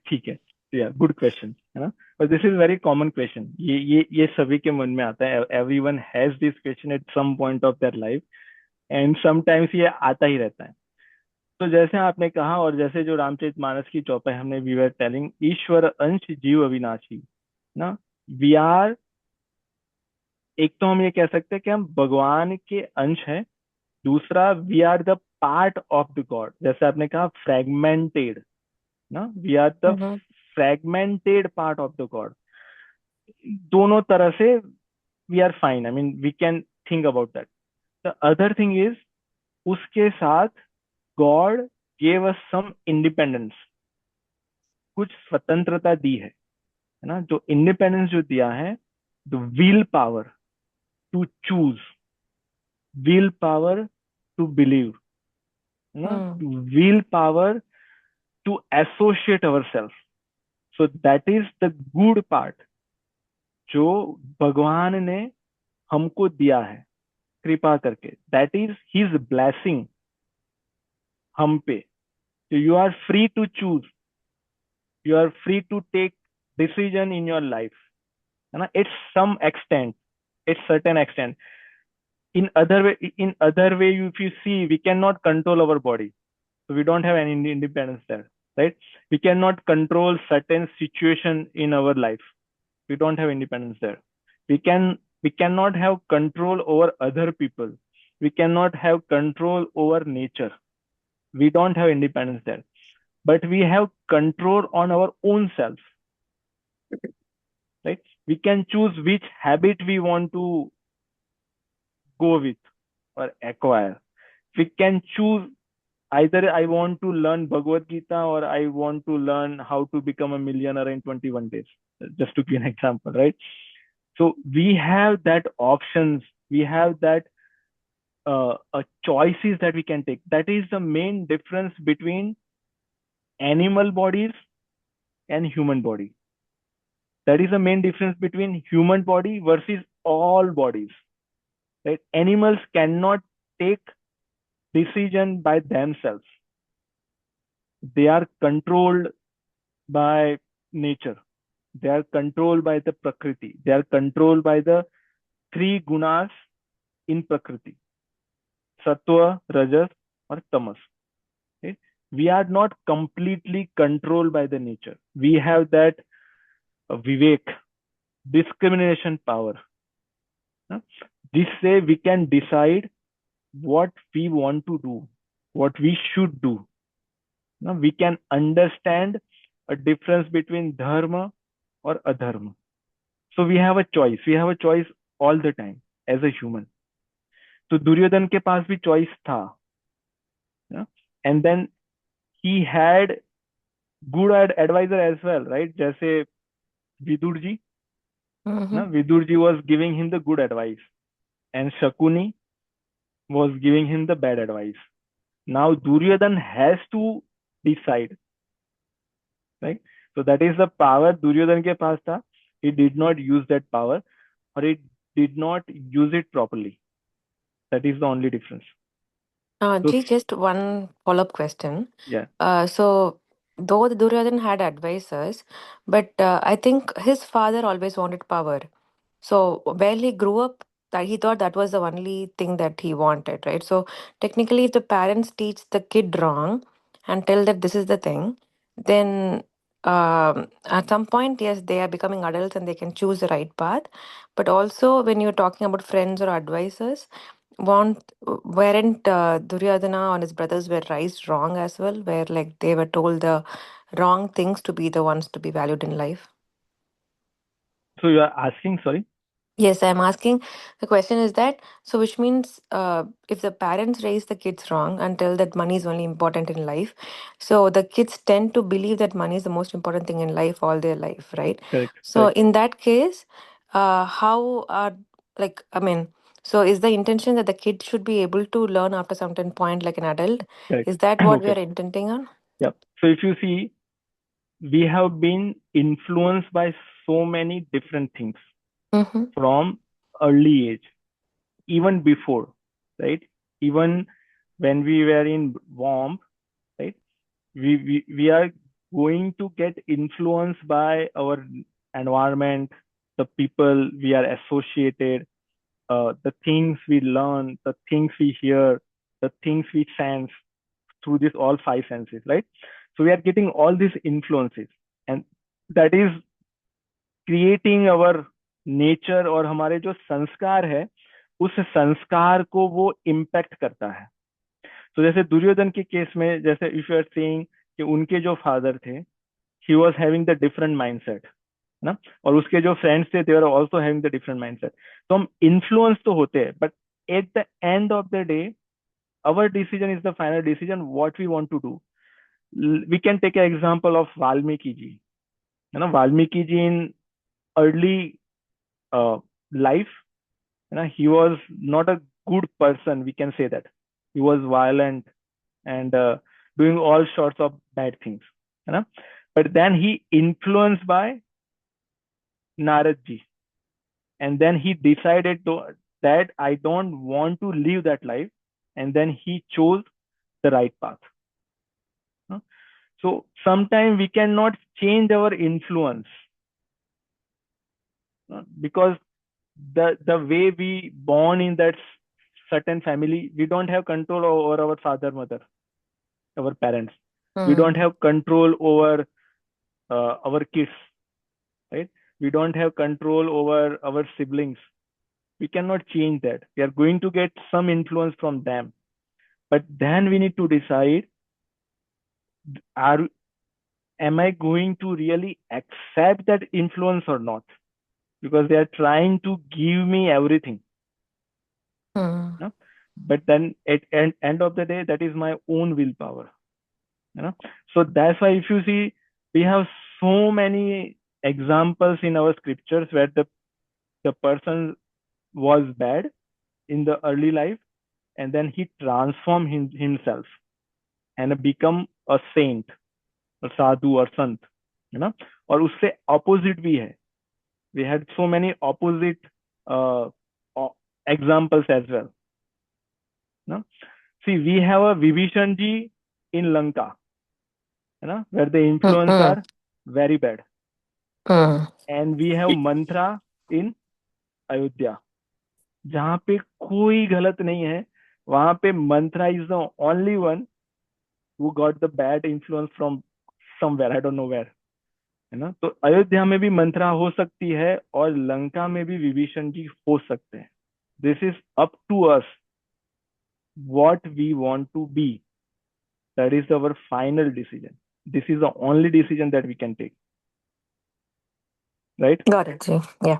ठीक है। Yeah, good question, है ना। But this is very common question. ये सभी के मन में आता है। Everyone has this question at some point of their life, and sometimes ये आता ही रहता है। तो जैसे आपने कहा, और जैसे जो रामचरितमानस की चौपाई हमने, वी वर टेलिंग, ईश्वर अंश जीव अविनाशी, ना। वी आर, एक तो हम ये कह सकते हैं कि हम भगवान के अंश हैं। दूसरा, we are the part of the God. जैसे आपने कहा फ्रेगमेंटेड, ना, we are the Mm-hmm. Fragmented part of the God. दोनों तरह से we are fine. I mean we can think about that. The other thing is, उसके साथ God gave us some independence, कुछ स्वतंत्रता दी है ना. जो इंडिपेंडेंस जो दिया है, the will power to choose, will power to believe, है ना, Hmm. Will power to associate our self. So that is the good part जो भगवान ने हमको दिया है कृपा करके. दैट इज हिज ब्लेसिंग हम पे. You are free to choose, you are free to take decision in your life, है ना. It's some extent, it's certain extent. In other way, if you see, we cannot control our body, so we don't have any independence there, right? We cannot control certain situation in our life, we don't have independence there. We cannot have control over other people, we cannot have control over nature, we don't have independence there. But we have control on our own self, right? We can choose which habit we want to go with or acquire. We can choose, either I want to learn Bhagavad Gita or I want to learn how to become a millionaire in 21 days, just to give an example, right? So we have that options, we have that choices that we can take. That is the main difference between animal bodies and human body. That is the main difference between human body versus all bodies, right? Animals cannot take decision by themselves, they are controlled by nature, they are controlled by the prakriti, they are controlled by the three gunas in prakriti: sattva, rajas, or tamas, right? We are not completely controlled by the nature, we have that vivek, discrimination power, huh? This way we can decide what we want to do, what we should do. Now we can understand a difference between dharma or adharma. So we have a choice, we have a choice all the time as a human. तो दुर्योधन के पास भी choice था, and then he had good advisor as well, right? जैसे विदुर जी, ना, Mm-hmm. Vidur ji was giving him the good advice and Shakuni was giving him the bad advice. Now Duryodhan has to decide, right? So that is the power Duryodhan के पास था. He did not use that power, or he did not use it properly. That is the only difference. So Ji, just one follow-up question. yeah, So though the Duryodhan had advisors, but I think his father always wanted power. So while he grew up, that he thought that was the only thing that he wanted, right? So technically, if the parents teach the kid wrong and tell that this is the thing, then at some point, yes, they are becoming adults and they can choose the right path. But also, when you're talking about friends or advisors, weren't Duryodhana and his brothers were raised wrong as well, where like they were told the wrong things to be the ones to be valued in life? so you are asking, sorry? Yes, I'm asking. The question is that, so which means if the parents raise the kids wrong and tell that money is only important in life, so the kids tend to believe that money is the most important thing in life all their life, right? Correct, So correct, in that case, how are, like, I mean, so is the intention that the kid should be able to learn after some point like an adult? correct. Is that what we Okay, are intending on? yeah. So if you see, we have been influenced by so many different things Mm-hmm. from early age, even before, right? Even when we were in womb, right? We are going to get influenced by our environment, the people we are associated, the things we learn, the things we hear, the things we sense through this all five senses, right? So we are getting all these influences, and that is creating our nature, और हमारे जो संस्कार है उस संस्कार को वो impact करता है. तो जैसे दुर्योधन के केस में, जैसे इफ यू आर सेइंग कि उनके जो फादर थे, he was having the different mindset, है ना, और उसके जो फ्रेंड्स थे they are also having the different mindset. तो हम इन्फ्लुएंस तो होते हैं, but at the end of the day our decision is the final decision what we want to do. We can take an example of Valmiki ji. You know, Valmiki ji in early life, you know, he was not a good person, we can say that. He was violent and doing all sorts of bad things, you know, but then he influenced by Narad ji, and then he decided that I don't want to live that life, and then he chose the right path. So sometimes we cannot change our influence, because the way we born in that certain family, we don't have control over our father, mother, our parents. We don't have control over our kids, right? We don't have control over our siblings. We cannot change that. We are going to get some influence from them, but then we need to decide: am I going to really accept that influence or not? Because they are trying to give me everything. You know? But then at end of the day, that is my own willpower. You know? So that's why if you see, we have so many examples in our scriptures where the person was bad in the early life, and then he transformed himself and become a saint, a sadhu or sant. You know? और उससे opposite भी है. We had so many opposite examples as well. No? See, we have a Vibhishan ji in Lanka, you know, where the influence are very bad. And we have Mantra in Ayodhya, जहाँ पे कोई गलत नहीं है, वहाँ पे Mantra is the only one who got the bad influence from somewhere, I don't know where. है ना, तो अयोध्या में भी मंत्रा हो सकती है और लंका में भी विभीषण जी हो सकते हैं. This is up to us what we want to be. That is our final decision. This is the only decision that we can take, right? Got it, Ji. Yeah.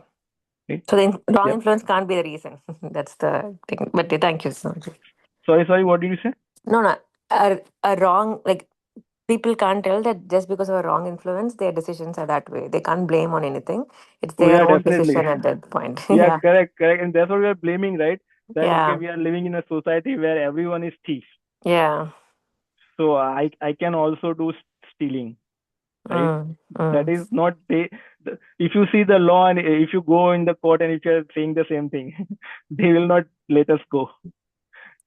Right? So the wrong Yep. influence can't be the reason. That's the thing. But thank you so much. Sorry, what did you say? No. A wrong, like, people can't tell that just because of a wrong influence, their decisions are that way. They can't blame on anything. It's Oh their yeah, own definitely. decision at that point. Yeah, Yeah. correct. And that's what we are blaming, right? That okay, Yeah. we are living in a society where everyone is thief. Yeah. So I can also do stealing, right? That is not if you see the law and if you go in the court and if you're saying the same thing, they will not let us go.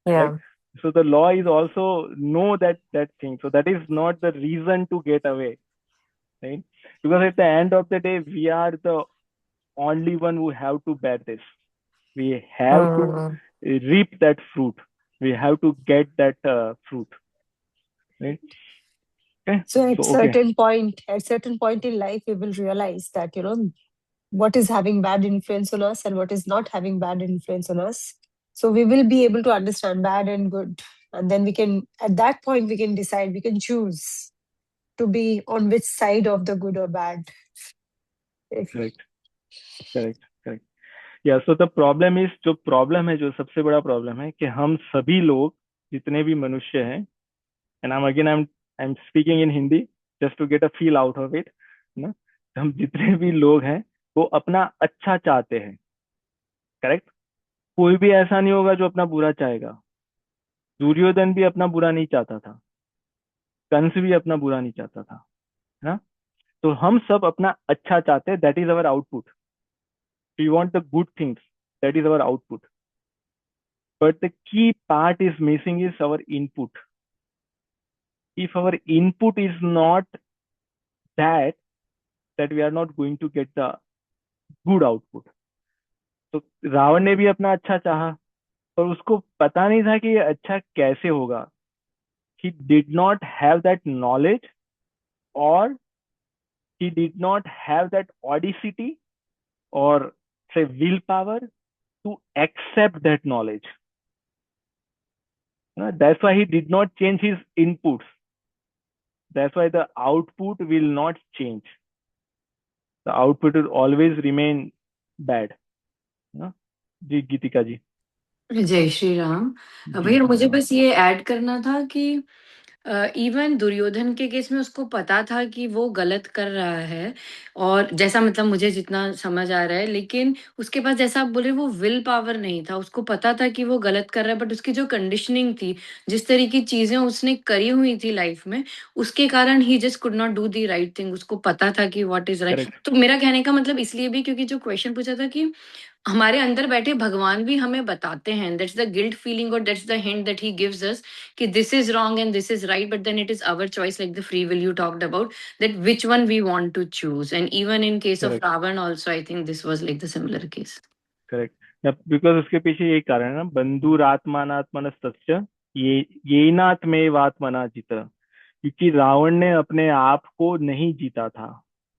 Yeah. Right? So the law is also know that thing. So that is not the reason to get away, right? Because at the end of the day, we are the only one who have to bear this. We have to reap that fruit. We have to get that fruit, right? Okay. So at Okay. certain point in life, we will realize that, you know, what is having bad influence on us and what is not having bad influence on us. So we will be able to understand bad and good. And then we can, at that point, we can decide, we can choose to be on which side of the good or bad. Correct. या so the problem is, जो problem है, जो सबसे बड़ा problem है कि हम सभी लोग जितने भी मनुष्य हैं, and I am speaking in Hindi just to get a feel out of it ना, हम जितने भी लोग हैं वो अपना अच्छा चाहते हैं. करेक्ट. कोई भी ऐसा नहीं होगा जो अपना बुरा चाहेगा. दुर्योधन भी अपना बुरा नहीं चाहता था, कंस भी अपना बुरा नहीं चाहता था, है ना. तो हम सब अपना अच्छा चाहते हैं. That is our output. We want the good things. That is our output. But the key part is missing is our input. If our input is not that we are not going to get the good output. तो रावण ने भी अपना अच्छा चाहा, पर उसको पता नहीं था कि ये अच्छा कैसे होगा. He did not have that knowledge, or he did not have that audacity or say willpower to accept that knowledge. That's why he did not change his inputs. That's why the output will not change. the output will always remain bad, ना? जी गीतिका जी। जय श्री राम। जी भैया मुझे हाँ, बस ये add करना था कि इवन दुर्योधन के केस में उसको पता था कि वो गलत कर रहा है, और जैसा मतलब मुझे जितना समझ आ रहा है, लेकिन उसके पास जैसा आप बोले वो विल पावर नहीं था। उसको पता था कि वो गलत कर रहा है, बट उसकी जो कंडीशनिंग थी, जिस तरह की चीजें उसने करी हुई थी लाइफ में, उसके कारण ही just could not do the right thing. उसको पता था कि व्हाट इज राइट। करेक्ट तो मेरा कहने का मतलब इसलिए भी क्योंकि जो क्वेश्चन पूछा था कि हमारे अंदर बैठे भगवान भी हमें बताते हैं, दैट्स द गिल्ट फीलिंग और that's the hint that he gives us कि this is wrong and this is right, but then it is our choice, like the free will you talked about, that which one we want to choose. And even in case of correct Ravan also I think this was like the similar case. Correct, because उसके पीछे यही कारण है ना, बंधुरात्मानात्मनस्तस्य ये येनात्मेवात्मना जित। क्योंकि रावण ने अपने आप को नहीं जीता था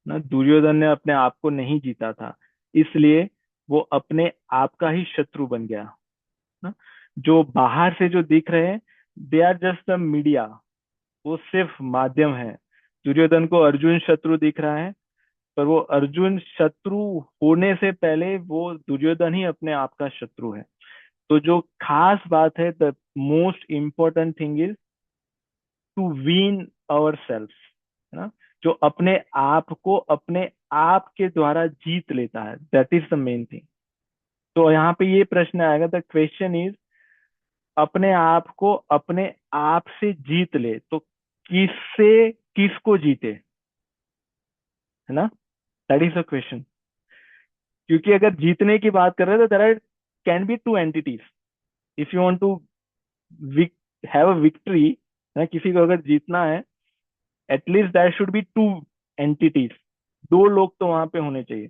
ना, दुर्योधन ने अपने आप को नहीं जीता था, इसलिए वो अपने आप का ही शत्रु बन गया ना। जो बाहर से जो दिख रहे हैं, they are just the media, वो सिर्फ माध्यम है। दुर्योधन को अर्जुन शत्रु दिख रहा है, पर वो अर्जुन शत्रु होने से पहले वो दुर्योधन ही अपने आप का शत्रु है। तो जो खास बात है, the most important thing is to win our self, है ना। जो अपने आप को अपने आप के द्वारा जीत लेता है, that is the main thing. तो यहाँ पे ये प्रश्न आएगा, द क्वेश्चन इज, अपने आप को अपने आप से जीत ले तो किससे किसको जीते, है ना। That is the question. क्योंकि अगर जीतने की बात कर रहे हैं तो there can be two entities. If you want to have a victory, ना, किसी को अगर जीतना है, at least there should be two entities, दो लोग तो वहां पे होने चाहिए।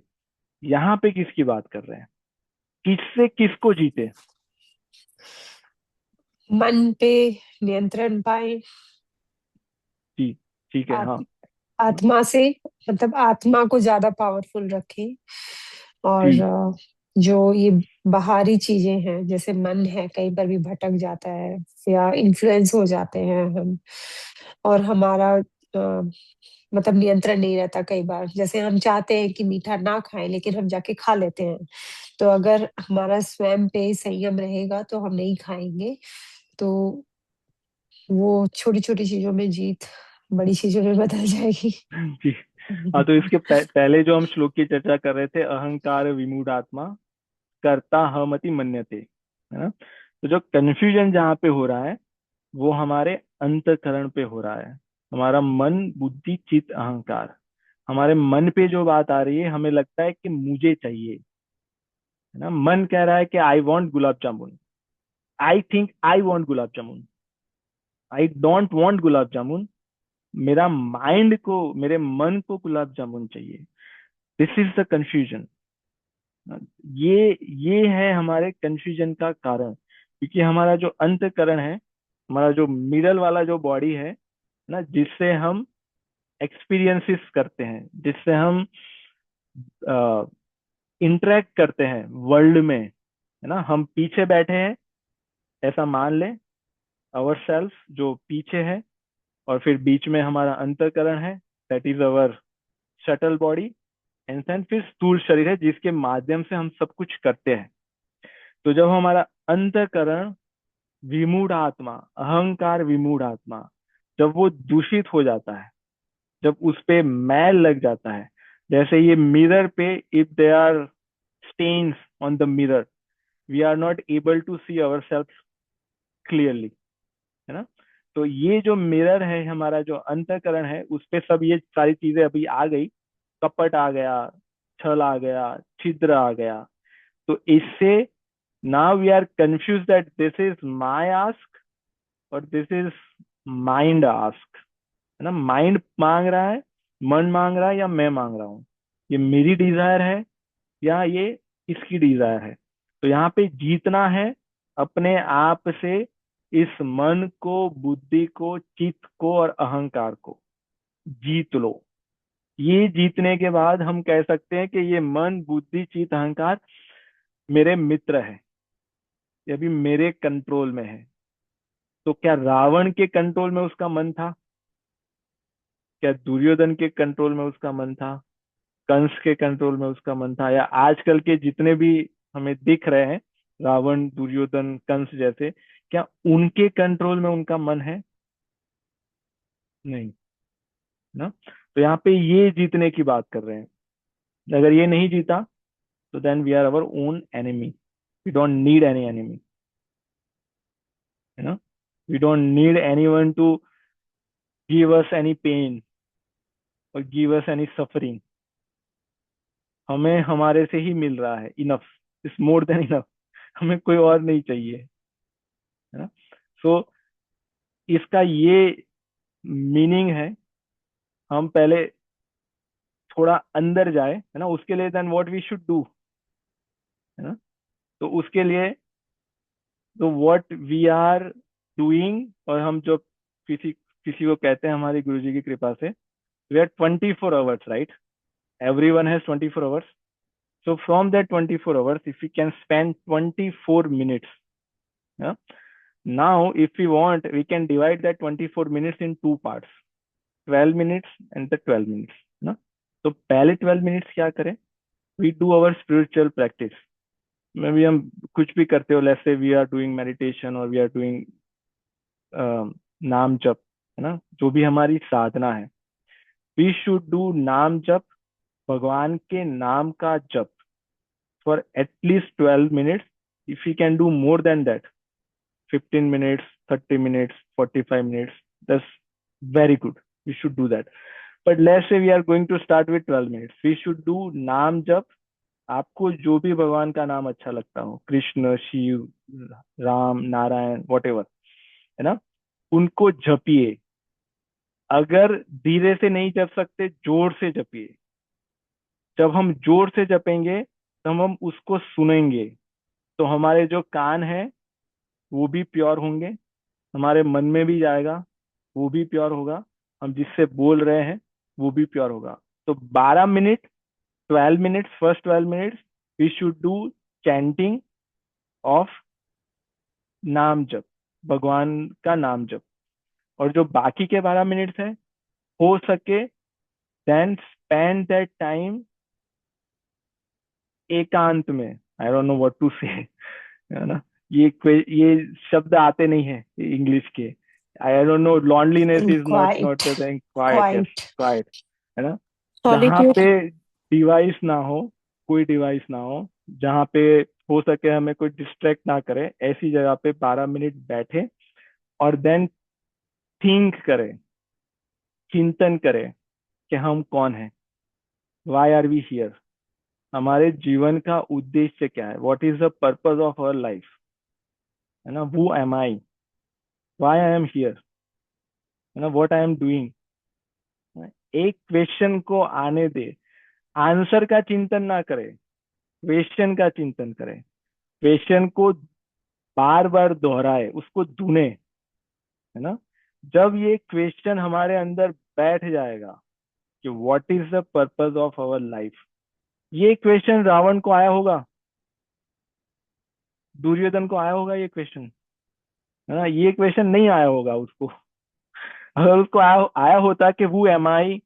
यहाँ पे किसकी बात कर रहे हैं, किससे किसको जीते? मन पे नियंत्रण पाए, जी ठीक है, हाँ। आत्म, आत्मा से, मतलब आत्मा को ज्यादा पावरफुल रखें। और जी जो ये बाहरी चीजें हैं, जैसे मन है, कई बार भी भटक जाता है या इन्फ्लुएंस हो जाते हैं हम, और हमारा मतलब नियंत्रण नहीं रहता। कई बार जैसे हम चाहते हैं कि मीठा ना खाएं, लेकिन हम जाके खा लेते हैं। तो अगर हमारा स्वयं पे संयम रहेगा तो हम नहीं खाएंगे। तो वो छोटी छोटी चीजों में जीत बड़ी चीजों में बदल जाएगी। जी। हाँ, तो इसके पहले जो हम श्लोक की चर्चा कर रहे थे, अहंकार विमूढ़ात्मा कर्ता हमति मन्यते, है ना। तो जो कंफ्यूजन जहाँ पे हो रहा है, वो हमारे अंतःकरण पे हो रहा है। हमारा मन बुद्धि चित्त अहंकार, हमारे मन पे जो बात आ रही है, हमें लगता है कि मुझे चाहिए, है ना। मन कह रहा है कि I want gulab jamun, I think I want gulab jamun, I don't want gulab jamun. मेरा माइंड को, मेरे मन को गुलाब जामुन चाहिए। This is the confusion. ये है हमारे कंफ्यूजन का कारण। क्योंकि हमारा जो अंतःकरण है, हमारा जो मिडल वाला जो बॉडी है ना, जिससे हम एक्सपीरियंसेस करते हैं, जिससे हम इंटरेक्ट करते हैं वर्ल्ड में, है ना। हम पीछे बैठे हैं, ऐसा मान लें, अवर सेल्फ जो पीछे है, और फिर बीच में हमारा अंतःकरण है, that is our subtle body, and then फिर स्थूल शरीर है, जिसके माध्यम से हम सब कुछ करते हैं। तो जब हमारा अंतःकरण विमूढ़ आत्मा, अहंकार विमूढ़ आत्मा, जब वो दूषित हो जाता है, जब उस पे मैल लग जाता है, जैसे ये मिरर पे, if there are stains on the mirror, we are not able to see our self clearly, है ना। तो ये जो मिरर है, हमारा जो अंतःकरण है, उस पे सब ये सारी चीजें अभी आ गई, कपट आ गया, छल आ गया, छिद्र आ गया। तो इससे now we are confuse that this is my ask और दिस इज माइंड आस्क, है ना। माइंड मांग रहा है, मन मांग रहा है, या मैं मांग रहा हूँ, ये मेरी डिजायर है या ये इसकी डिजायर है। तो यहाँ पे जीतना है अपने आप से, इस मन को, बुद्धि को, चित्त को और अहंकार को जीत लो। ये जीतने के बाद हम कह सकते हैं कि ये मन बुद्धि चित्त अहंकार मेरे मित्र है, ये भी मेरे कंट्रोल में है। तो क्या रावण के कंट्रोल में उसका मन था? क्या दुर्योधन के कंट्रोल में उसका मन था? कंस के कंट्रोल में उसका मन था, या आजकल के जितने भी हमें दिख रहे हैं, रावण, दुर्योधन, कंस जैसे, क्या उनके कंट्रोल में उनका मन है? नहीं ना। तो यहाँ पे ये जीतने की बात कर रहे हैं। अगर ये नहीं जीता तो then we are our own enemy. We don't need any enemy, है ना। We don't need anyone to give us any pain और गिव अस एनी सफरिंग। हमें हमारे से ही मिल रहा है, enough, is more than enough. हमें कोई और नहीं चाहिए, है ना। सो इसका ये मीनिंग है। हम पहले थोड़ा अंदर जाए, है ना, उसके लिए then what we should do, है ना। तो उसके लिए तो व्हाट वी आर डूइंग, और हम जो किसी किसी को कहते हैं हमारी गुरुजी की कृपा से, we are 24 hours, right. Everyone has 24 hours. So from that 24 hours, if we can spend 24 minutes, yeah, now if we want, we can divide that 24 minutes in two parts, 12 minutes and the 12 minutes, ना। तो पहले 12 minutes क्या करें? We do our spiritual practice। में भी हम कुछ भी करते हो, let's say we are doing meditation or we are doing नाम जप, है ना, जो भी हमारी साधना है, we should do नाम जप, भगवान के नाम का जप, for at least 12 minutes. If we can do more than that, 15 minutes, 30 minutes, 45 minutes, that's very good. We should do that. But let's say we are going to start with 12 minutes. We should do नाम जप। आपको जो भी भगवान का नाम अच्छा लगता हो, कृष्ण, शिव, राम, नारायण, whatever, है ना, उनको जपिए। अगर धीरे से नहीं जप सकते, जोर से जपिए। जब हम जोर से जपेंगे तो हम उसको सुनेंगे, तो हमारे जो कान है वो भी प्योर होंगे, हमारे मन में भी जाएगा, वो भी प्योर होगा, हम जिससे बोल रहे हैं वो भी प्योर होगा। तो 12 minute, 12 minutes, first 12 minutes we should do chanting of naam jap, भगवान का नाम जप। और जो बाकी के 12 मिनट्स है, हो सके देन स्पेंड दैट टाइम एकांत में। I don't know what to say, है ना। ये शब्द आते नहीं है इंग्लिश के। आई don't no, loneliness In is not the quiet, thing, quite, yes, quiet. Quite, है ना। जहाँ Solitude. पे डिवाइस ना हो, कोई डिवाइस ना हो, जहाँ पे हो सके हमें कोई डिस्ट्रैक्ट ना करे, ऐसी जगह पे 12 मिनट बैठे और देन थिंक करें, चिंतन करें कि हम कौन हैं, वाई आर वी हियर, हमारे जीवन का उद्देश्य क्या है, what is the purpose of our life, है ना, who am I, why I am here, है ना, व्हाट आई एम डूइंग। एक क्वेश्चन को आने दे, आंसर का चिंतन ना करे, क्वेश्चन का चिंतन करे, क्वेश्चन को बार बार दोहराए, उसको ढूंढे, है ना। जब ये क्वेश्चन हमारे अंदर बैठ जाएगा कि what is the purpose of our life, ये क्वेश्चन रावण को आया होगा, दुर्योधन को आया होगा ये क्वेश्चन, है ना, ये क्वेश्चन नहीं आया होगा उसको। अगर उसको आया होता कि who am I,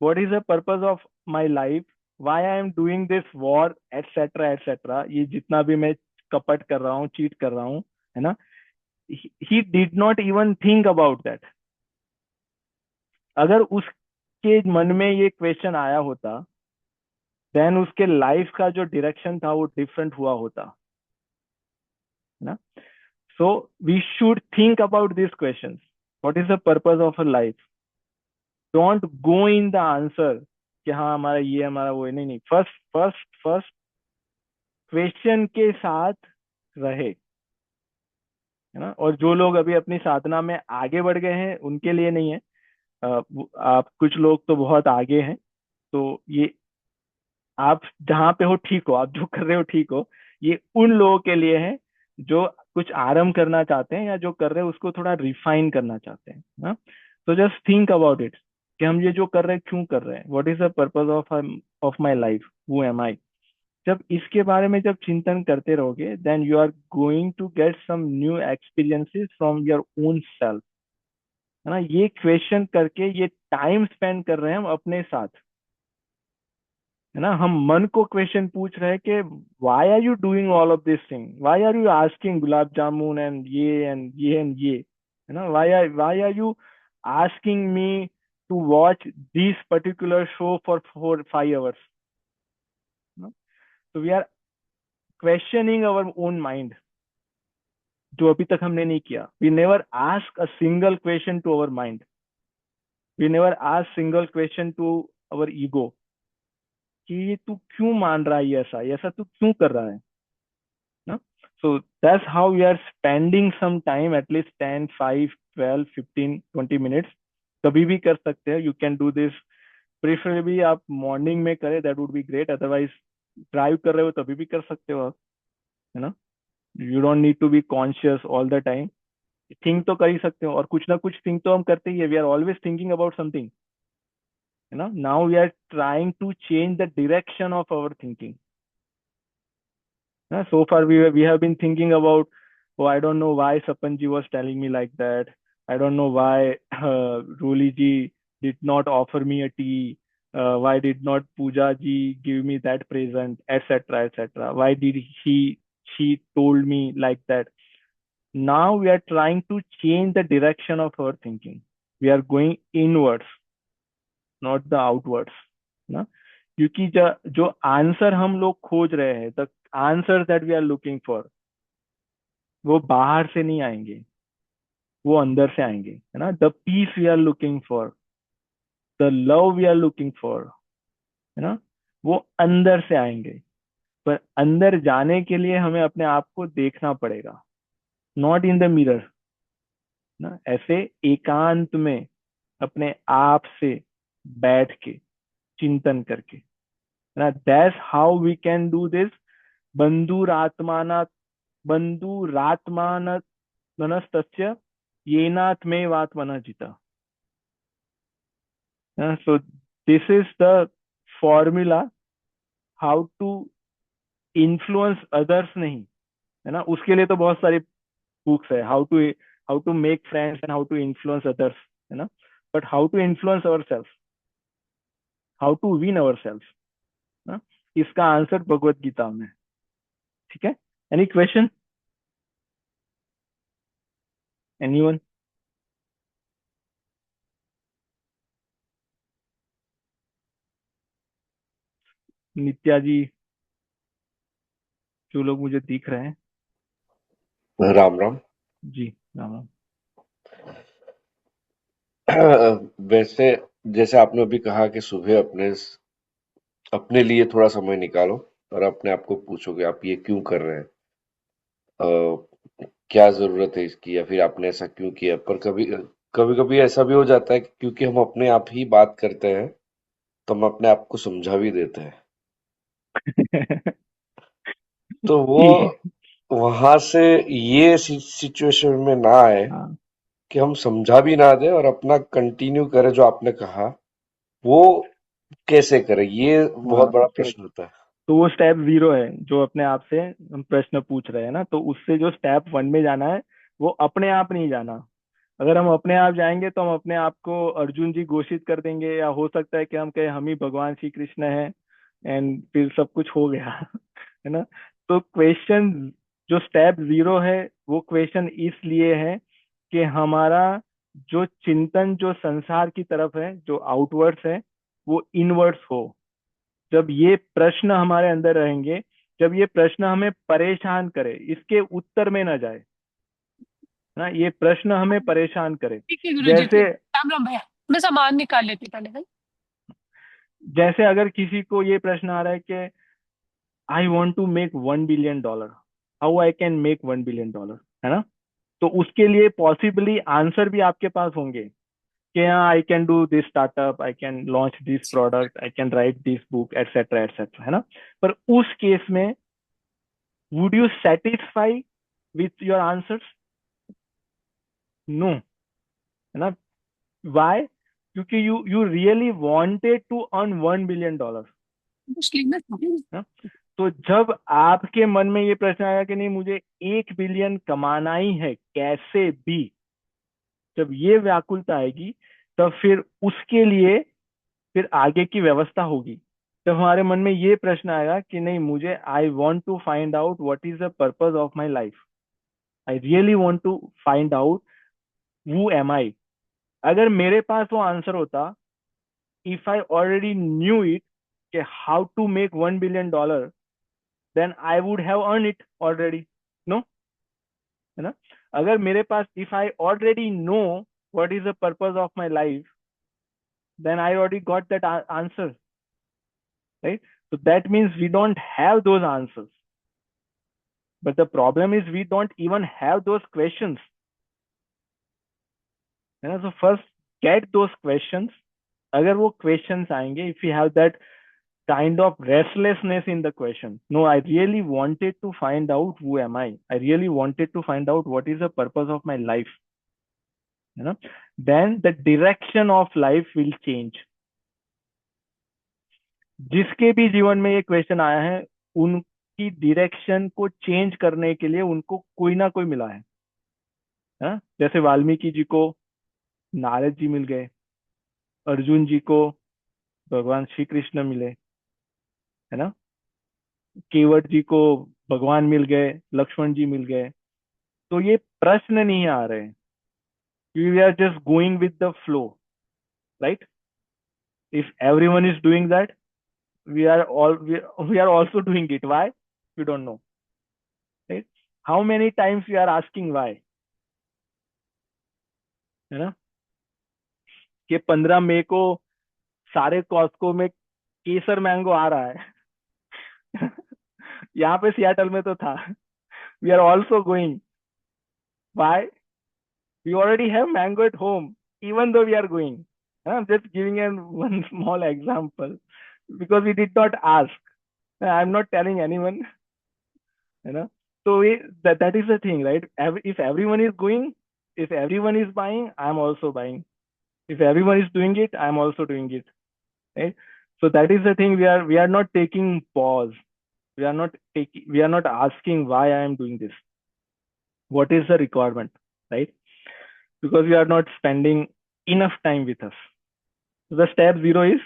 what is the purpose of my life, why I am doing this war, etcetera etcetera, ये जितना भी मैं कपट कर रहा हूँ, चीट कर रहा हूँ, है ना, he did not even think about that. अगर उसके मन में ये क्वेश्चन आया होता, देन उसके लाइफ का जो डायरेक्शन था वो डिफरेंट हुआ होता, है ना। So we should think about this question, what is the purpose of a life. Don't go in the answer कि हाँ हमारा ये, हमारा वो, नहीं नहीं, फर्स्ट फर्स्ट फर्स्ट क्वेश्चन के साथ रहे, है ना। और जो लोग अभी अपनी साधना में आगे बढ़ गए हैं उनके लिए नहीं है। आप कुछ लोग तो बहुत आगे हैं, तो ये आप जहाँ पे हो ठीक हो, आप जो कर रहे हो ठीक हो, ये उन लोगों के लिए है जो कुछ आरंभ करना चाहते हैं या जो कर रहे हैं उसको थोड़ा रिफाइन करना चाहते हैं ना। तो जस्ट थिंक अबाउट इट कि हम ये जो कर रहे हैं क्यों कर रहे हैं, what is the purpose of my life, who am I. जब इसके बारे में जब चिंतन करते रहोगे, then you are going to get some new experiences from your own self, है ना। ये क्वेश्चन करके ये टाइम स्पेंड कर रहे हैं हम अपने साथ, है ना। हम मन को क्वेश्चन पूछ रहे हैं कि why are you doing all of this thing, why are you asking gulab jamun and ये एंड ये एंड ये, है ना। Why are you asking me to watch this particular show for 4 5 hours, तो we are questioning our own mind, जो अभी तक हमने नहीं किया। We never ask a single question to our mind, we never ask single question to our ego कि ये तू क्यों मान रहा है, ये ऐसा तू क्यों कर रहा है ना। So that's how we are spending some time, at least 10 5 12 15 20 minutes कभी भी कर सकते हैं। You can do this, preferably आप मॉर्निंग में करें, that would be great. Otherwise drive कर रहे हो तभी भी कर सकते हो आप, है ना। You don't need to be conscious all the time, think तो कर ही सकते हो, और कुछ ना कुछ थिंक तो हम करते ही है। We are always thinking about something, है ना। Now we are trying to change the direction of our thinking. So far we have been thinking about, oh, I don't know why Sapan ji was telling me like that. I don't know why Roli ji did not offer me a tea. Why did not Pooja ji give me that present, etc., etc. Why did she told me like that? Now we are trying to change the direction of our thinking. We are going inwards, not the outwards, ना। क्योंकि जो answer हम लोग खोज रहे हैं, the answer that we are looking for, वो बाहर से नहीं आएंगे, वो अंदर से आएंगे, है ना। The peace we are looking for, the love we are looking for, है ना, वो अंदर से आएंगे। पर अंदर जाने के लिए हमें अपने आप को देखना पड़ेगा, नॉट इन द मिरर ना, ऐसे एकांत में अपने आप से बैठ के चिंतन करके, है ना। That's how we can do this. बंधुरात्माना बंधुरात्मान मनस्तस्य येनात्मेवात्मनः जिता। So this is the formula how to influence others, नहीं, है ना। उसके लिए तो बहुत सारी बुक्स है, how to make friends and how to influence others, है ना। But how to influence our self, how to win our self ना, इसका आंसर भगवत गीता में है। ठीक है। Any question, anyone? Nitya ji, जो लोग मुझे दिख रहे हैं। राम राम। जी राम राम। वैसे जैसे आपने अभी कहा कि सुबह अपने लिए थोड़ा समय निकालो और अपने आप को पूछो कि आप ये क्यों कर रहे हैं, क्या जरूरत है इसकी, या फिर आपने ऐसा क्यों किया। पर कभी कभी कभी ऐसा भी हो जाता है कि क्योंकि हम अपने आप ही बात करते हैं तो हम अपने आप को समझा भी देते हैं, तो वो ठीक है। वहां से ये सिचुएशन में ना आए हाँ कि हम समझा भी ना दें और अपना कंटिन्यू करें। जो आपने कहा वो कैसे करें, ये बहुत हाँ, बड़ा करेक्ट। प्रश्न होता है। तो वो स्टेप 0 है जो अपने आप से हम प्रश्न पूछ रहे हैं ना, तो उससे जो स्टेप 1 में जाना है, वो अपने आप नहीं जाना। अगर हम अपने आप जाएंगे तो हम अपने आप को अर्जुन जी घोषित कर देंगे, या हो सकता है कि हम कहें हम ही भगवान श्री कृष्ण हैं, एंड फिर सब कुछ हो गया है ना। तो क्वेश्चन, जो स्टेप 0 है, वो क्वेश्चन इसलिए है कि हमारा जो चिंतन जो संसार की तरफ है, जो आउटवर्ड्स है, वो इनवर्ड्स हो। जब ये प्रश्न हमारे अंदर रहेंगे, जब ये प्रश्न हमें परेशान करे, इसके उत्तर में ना जाए ना, ये प्रश्न हमें परेशान करे। ठीक है गुरु जी, जैसे ठीक। राम राम भैया, मैं सामान निकाल लेती पहले भाई। जैसे अगर किसी को ये प्रश्न आ रहा है कि I want to make $1 billion, how I can make $1 billion, है ना। तो उसके लिए पॉसिबली आंसर भी आपके पास होंगे कि हाँ, I can do this startup, I can launch this product, I can write this book, etcetera etcetera, है ना। पर उस केस में would you satisfy with your answers? No, है ना। Why? क्योंकि you really wanted to earn $1 billion ना। तो जब आपके मन में ये प्रश्न आया कि नहीं, मुझे 1 बिलियन कमाना ही है कैसे भी, जब ये व्याकुलता आएगी, तब फिर उसके लिए फिर आगे की व्यवस्था होगी, जब हमारे मन में ये प्रश्न आएगा कि नहीं, मुझे I want to find out what is the purpose of my life, I really want to find out who am I. अगर मेरे पास वो आंसर होता, if I already knew it कि how to make $1 billion, then I would have earn it already. No, है ना? अगर मेरे पास, if I already know what is the purpose of my life, then I already got that answer, right? So that means we don't have those answers. But the problem is we don't even have those questions. So first get those questions. अगर वो questions आएंगे, if you have that kind of restlessness in the question, no, I really wanted to find out who am I. I really wanted to find out what is the purpose of my life. Then the direction of life will change. जिसके भी जीवन में ये question आया है, उनकी direction को change करने के लिए उनको कोई ना कोई मिला है। जैसे वाल्मीकि जी को नारद जी मिल गए, अर्जुन जी को भगवान श्री कृष्ण मिले, है ना? केवट जी को भगवान मिल गए, लक्ष्मण जी मिल गए। तो ये प्रश्न नहीं आ रहे, we are just going with the flow, right? If everyone is doing that, we are also doing it. Why? We don't know, right? How many times we are asking why, है ना? कि 15 मई को सारे कॉस्को में केसर mango आ रहा है। यहाँ पे सियाटल में तो था। We are also going. Why? We already have mango at home, even though we are going. I'm just giving one small example because we did not ask. I'm not telling anyone, you know. So that is the thing, right? If everyone is going, if everyone is buying, I'm also buying. If everyone is doing it, I'm also doing it, right? So that is the thing. We are not taking pause. We are not asking why I am doing this. What is the requirement, right? Because we are not spending enough time with us. So the step 0 is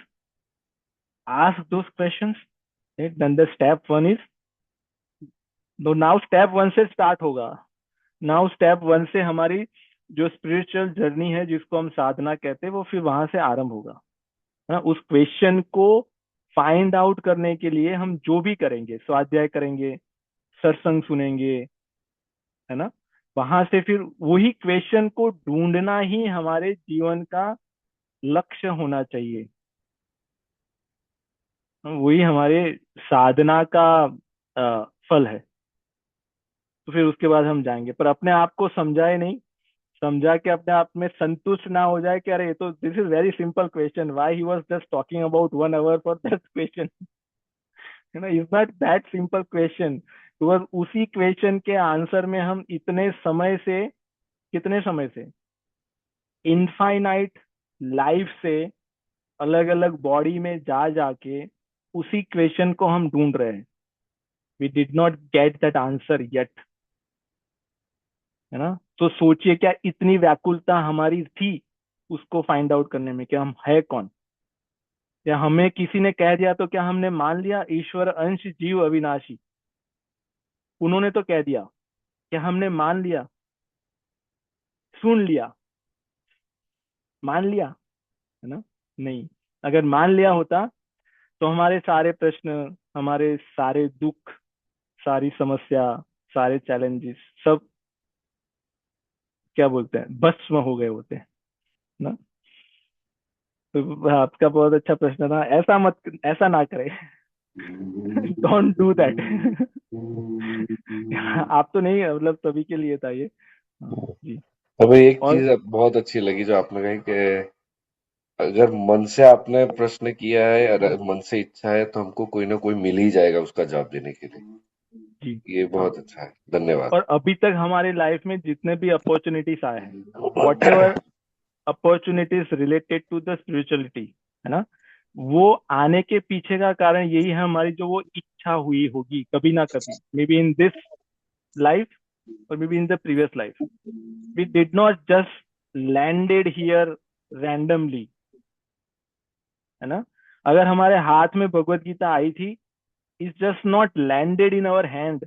ask those questions, right? Then the step 1 is, तो now step 1 से start होगा। Now step 1 से हमारी जो spiritual journey है, जिसको हम साधना कहते हैं, वो फिर वहां से आरंभ होगा, है ना? उस क्वेश्चन को फाइंड आउट करने के लिए हम जो भी करेंगे, स्वाध्याय करेंगे, सत्संग सुनेंगे, है ना? वहां से फिर वही क्वेश्चन को ढूंढना ही हमारे जीवन का लक्ष्य होना चाहिए, वही हमारे साधना का फल है। तो फिर उसके बाद हम जाएंगे, पर अपने आप को समझाए नहीं, समझा के अपने आप में संतुष्ट ना हो जाए कि अरे ये तो this is very simple question, why he was just talking about 1 hour for that question, है ना? Is not that simple question. Because उसी क्वेश्चन के आंसर में हम इतने समय से, कितने समय से, इनफाइनाइट लाइफ से अलग अलग बॉडी में जा जाके उसी क्वेश्चन को हम ढूंढ रहे हैं। We did not get that answer yet, है ना? तो सोचिए क्या इतनी व्याकुलता हमारी थी उसको फाइंड आउट करने में कि हम है कौन। या हमें किसी ने कह दिया तो क्या हमने मान लिया ईश्वर अंश जीव अविनाशी? उन्होंने तो कह दिया, क्या हमने मान लिया, सुन लिया, मान लिया, है ना? नहीं। अगर मान लिया होता तो हमारे सारे प्रश्न, हमारे सारे दुख, सारी समस्या, सारे चैलेंजेस सब क्या बोलते हैं, भस्म हो गए होते हैं ना। तो आपका बहुत अच्छा प्रश्न था, ऐसा ना करें। Don't do that. आप तो नहीं, मतलब सभी के लिए था ये। जी। हमें एक और चीज बहुत अच्छी लगी जो आपने कही कि अगर मन से आपने प्रश्न किया है, अगर मन से इच्छा है, तो हमको कोई ना कोई मिल ही जाएगा उसका जवाब देने के लिए। जी, ये बहुत अच्छा है, धन्यवाद। और अभी तक हमारे लाइफ में जितने भी अपॉर्चुनिटीज आए हैं, whatever opportunities related to the spirituality, है ना, वो आने के पीछे का कारण यही है हमारी जो वो इच्छा हुई होगी कभी ना कभी, maybe in this life और maybe in the previous life. We did not just landed here randomly, है ना? अगर हमारे हाथ में भगवत गीता आई थी, it's just not landed in our hand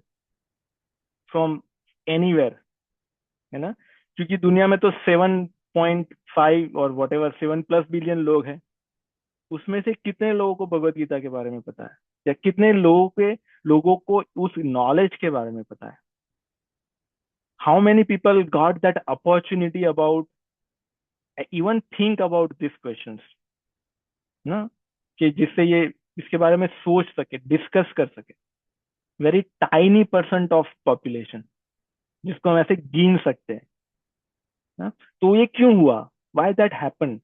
from anywhere, है ना? क्योंकि दुनिया में तो 7.5 और वट एवर 7+ बिलियन लोग हैं। उसमें से कितने लोगों को भगवत गीता के बारे में पता है, या कितने लोगों को उस नॉलेज के बारे में पता है? How many people got that opportunity about even think about this questions, ना, कि जिससे ये इसके बारे में सोच सके, डिस्कस कर सके। Very tiny percent of population, जिसको हम ऐसे गिन सकते हैं ना। तो ये क्यों हुआ? Why that happen?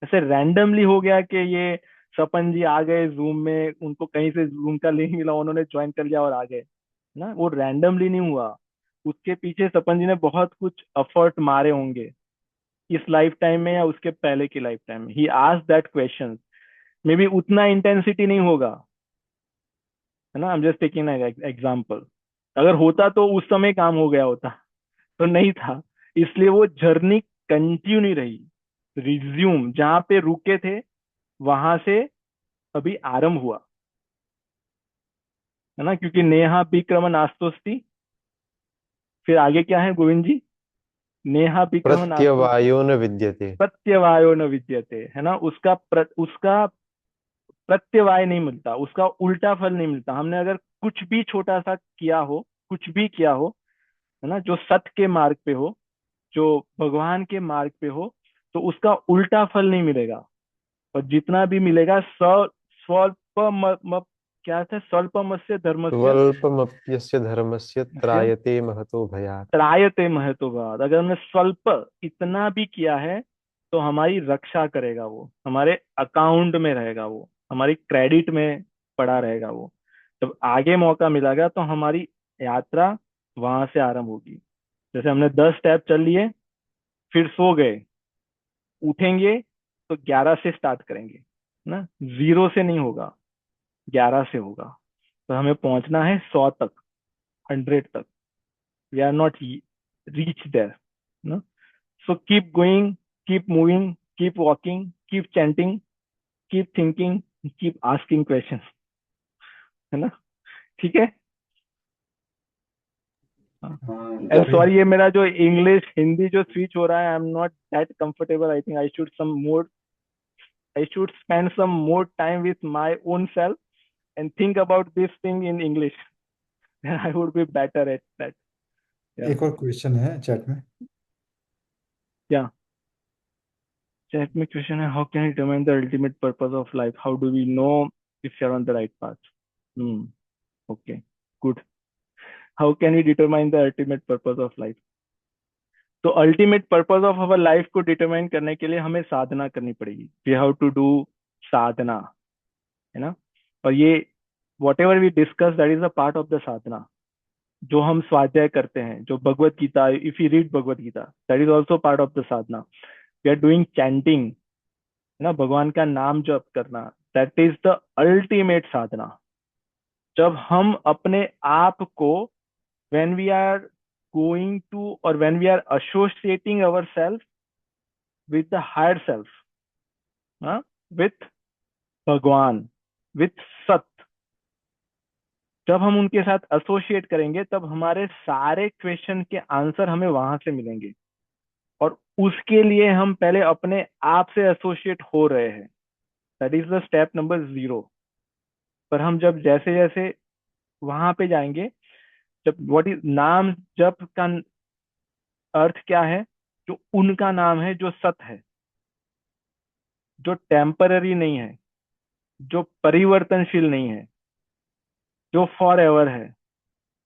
ऐसे रैंडमली हो गया कि ये सपन जी आ गए जूम में, उनको कहीं से जूम का लिंक मिला, उन्होंने ज्वाइन कर लिया और आ गए ना? वो रैंडमली नहीं हुआ। उसके पीछे सपन जी ने बहुत कुछ एफर्ट मारे होंगे, इस लाइफ टाइम में या उसके पहले की लाइफ टाइम में। He ask that question, maybe उतना इंटेंसिटी नहीं होगा, है ना? I am just taking example. अगर होता तो उस समय काम हो गया होता, तो नहीं था। इसलिए वो जर्नी कंटिन्यू नहीं रही। रिज्यूम जहां पे रुके थे वहां से अभी आरंभ हुआ, है ना? क्योंकि नेहा विक्रमन आस्तोस्ति, फिर आगे क्या है गोविंद जी? नेहा विक्रमन आस्तोस्ति, प्रत्यवायो न विद्यते। प्रत्यवायो न विद्यते, है ना? उसका प्रत्यवाय नहीं मिलता, उसका उल्टा फल नहीं मिलता। हमने अगर कुछ भी छोटा सा किया हो, कुछ भी किया हो, है ना, जो सत्य के मार्ग पे हो, जो भगवान के मार्ग पे हो, तो उसका उल्टा फल नहीं मिलेगा। और जितना भी मिलेगा स्वल्प क्या था? स्वल्पमस्य धर्मस्य स्वल्पमप्यस्य धर्मस्य स्य त्रायते महतो भयात्। त्रायते महत्ववाद। अगर हमने स्वल्प इतना भी किया है, तो हमारी रक्षा करेगा वो, हमारे अकाउंट में रहेगा वो, हमारी क्रेडिट में पड़ा रहेगा वो। जब आगे मौका मिलेगा तो हमारी यात्रा वहां से आरंभ होगी। जैसे हमने 10 स्टेप चल लिए, फिर सो गए, उठेंगे तो 11 से स्टार्ट करेंगे ना। 0 से नहीं होगा, 11 से होगा। तो हमें पहुंचना है 100 तक, 100 तक। We are not reach there ना। So keep going, keep moving, keep walking, keep chanting, keep thinking, keep asking question, है ना? ठीक है। एंड अभी सॉरी, ये मेरा जो इंग्लिश हिंदी जो स्विच हो रहा है, आई am not that comfortable. I think I should spend some more time with my own self and think about this thing in English. Then I would be better at that. Yeah. एक और question है chat में। Yeah. Chat में question है, how can you determine the ultimate purpose of life? How do we know if you're on the right path? Hmm. Okay. Good. How can we determine the ultimate purpose of life? तो ultimate purpose of our life को determine करने के लिए हमें साधना करनी पड़ेगी। We have to do sadhana, है ना? और ये whatever we discuss, that is a part of the sadhana. जो हम स्वाध्याय करते हैं, जो Bhagavad Gita, if you read Bhagavad Gita, that is also part of the sadhana. We are doing chanting, है ना, भगवान का नाम जप करना, that is the ultimate sadhana. जब हम अपने आप को, when we are going to, और when we are associating our self with the higher self, with Bhagwan, with satya, जब हम उनके साथ एसोसिएट करेंगे, तब हमारे सारे क्वेश्चन के आंसर हमें वहां से मिलेंगे। और उसके लिए हम पहले अपने आप से एसोसिएट हो रहे हैं। That is the step number 0। पर हम जब जैसे जैसे वहां पे जाएंगे, जब व्हाट इज नाम जप का अर्थ क्या है? जो उनका नाम है, जो सत्य है, जो टेम्पररी नहीं है, जो परिवर्तनशील नहीं है, जो फॉर एवर है,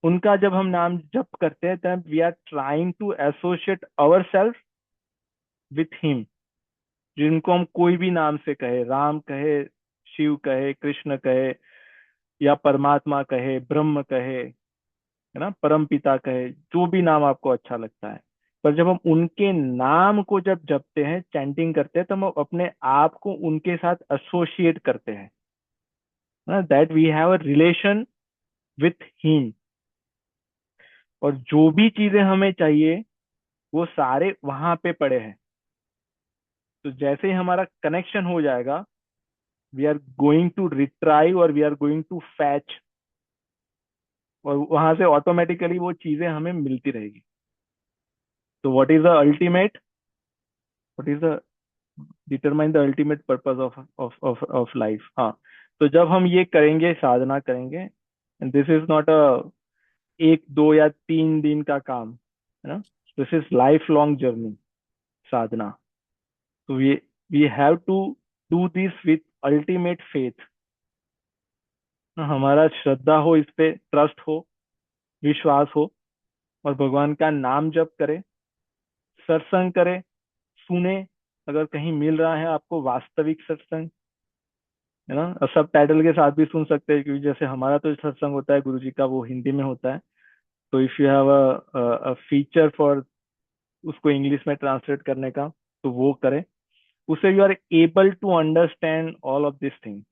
उनका जब हम नाम जप करते हैं, तब we are trying to associate our self with him. जिनको हम कोई भी नाम से कहे, राम कहे, शिव कहे, कृष्ण कहे, या परमात्मा कहे, ब्रह्म कहे, है ना, परम पिता कहे, जो भी नाम आपको अच्छा लगता है। पर जब हम उनके नाम को जब जपते हैं, चैंटिंग करते हैं, तो हम अपने आप को उनके साथ एसोसिएट करते हैं, that we have a relation with him. और जो भी चीजें हमें चाहिए, वो सारे वहां पे पड़े हैं। तो जैसे ही हमारा कनेक्शन हो जाएगा, we are going to retrieve और we are going to fetch, और वहां से ऑटोमेटिकली वो चीजें हमें मिलती रहेगी. तो what is the ultimate, what is the determine the ultimate purpose of life. हाँ, तो जब हम ये करेंगे, साधना करेंगे, and this is not a 1 2 या 3 दिन का काम, है ना. This is life long journey, sadhana. तो we have to do this with ultimate faith. हमारा श्रद्धा हो, इस पे ट्रस्ट हो, विश्वास हो, और भगवान का नाम जप करे, सत्संग करे, सुने. अगर कहीं मिल रहा है आपको वास्तविक सत्संग, है ना, और सब टाइटल के साथ भी सुन सकते हैं, क्योंकि जैसे हमारा तो सत्संग होता है गुरु जी का, वो हिंदी में होता है. तो if you have a feature for उसको इंग्लिश में ट्रांसलेट करने का, तो वो करें. उससे you are able to understand all of this thing.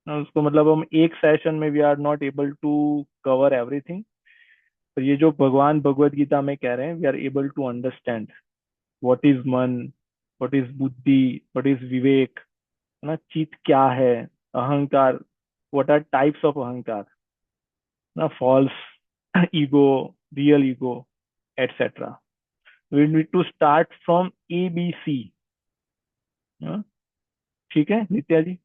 उसको मतलब हम एक सेशन में we are not able to cover everything. तो ये जो भगवान भगवत गीता में कह रहे हैं, we are able to understand what is mann, what is buddhi, what is vivek, है ना, चित क्या है, अहंकार, what are types of ahankar, ना, false ego, real ego, etcetera. We need to start from ABC. ठीक है नित्या जी.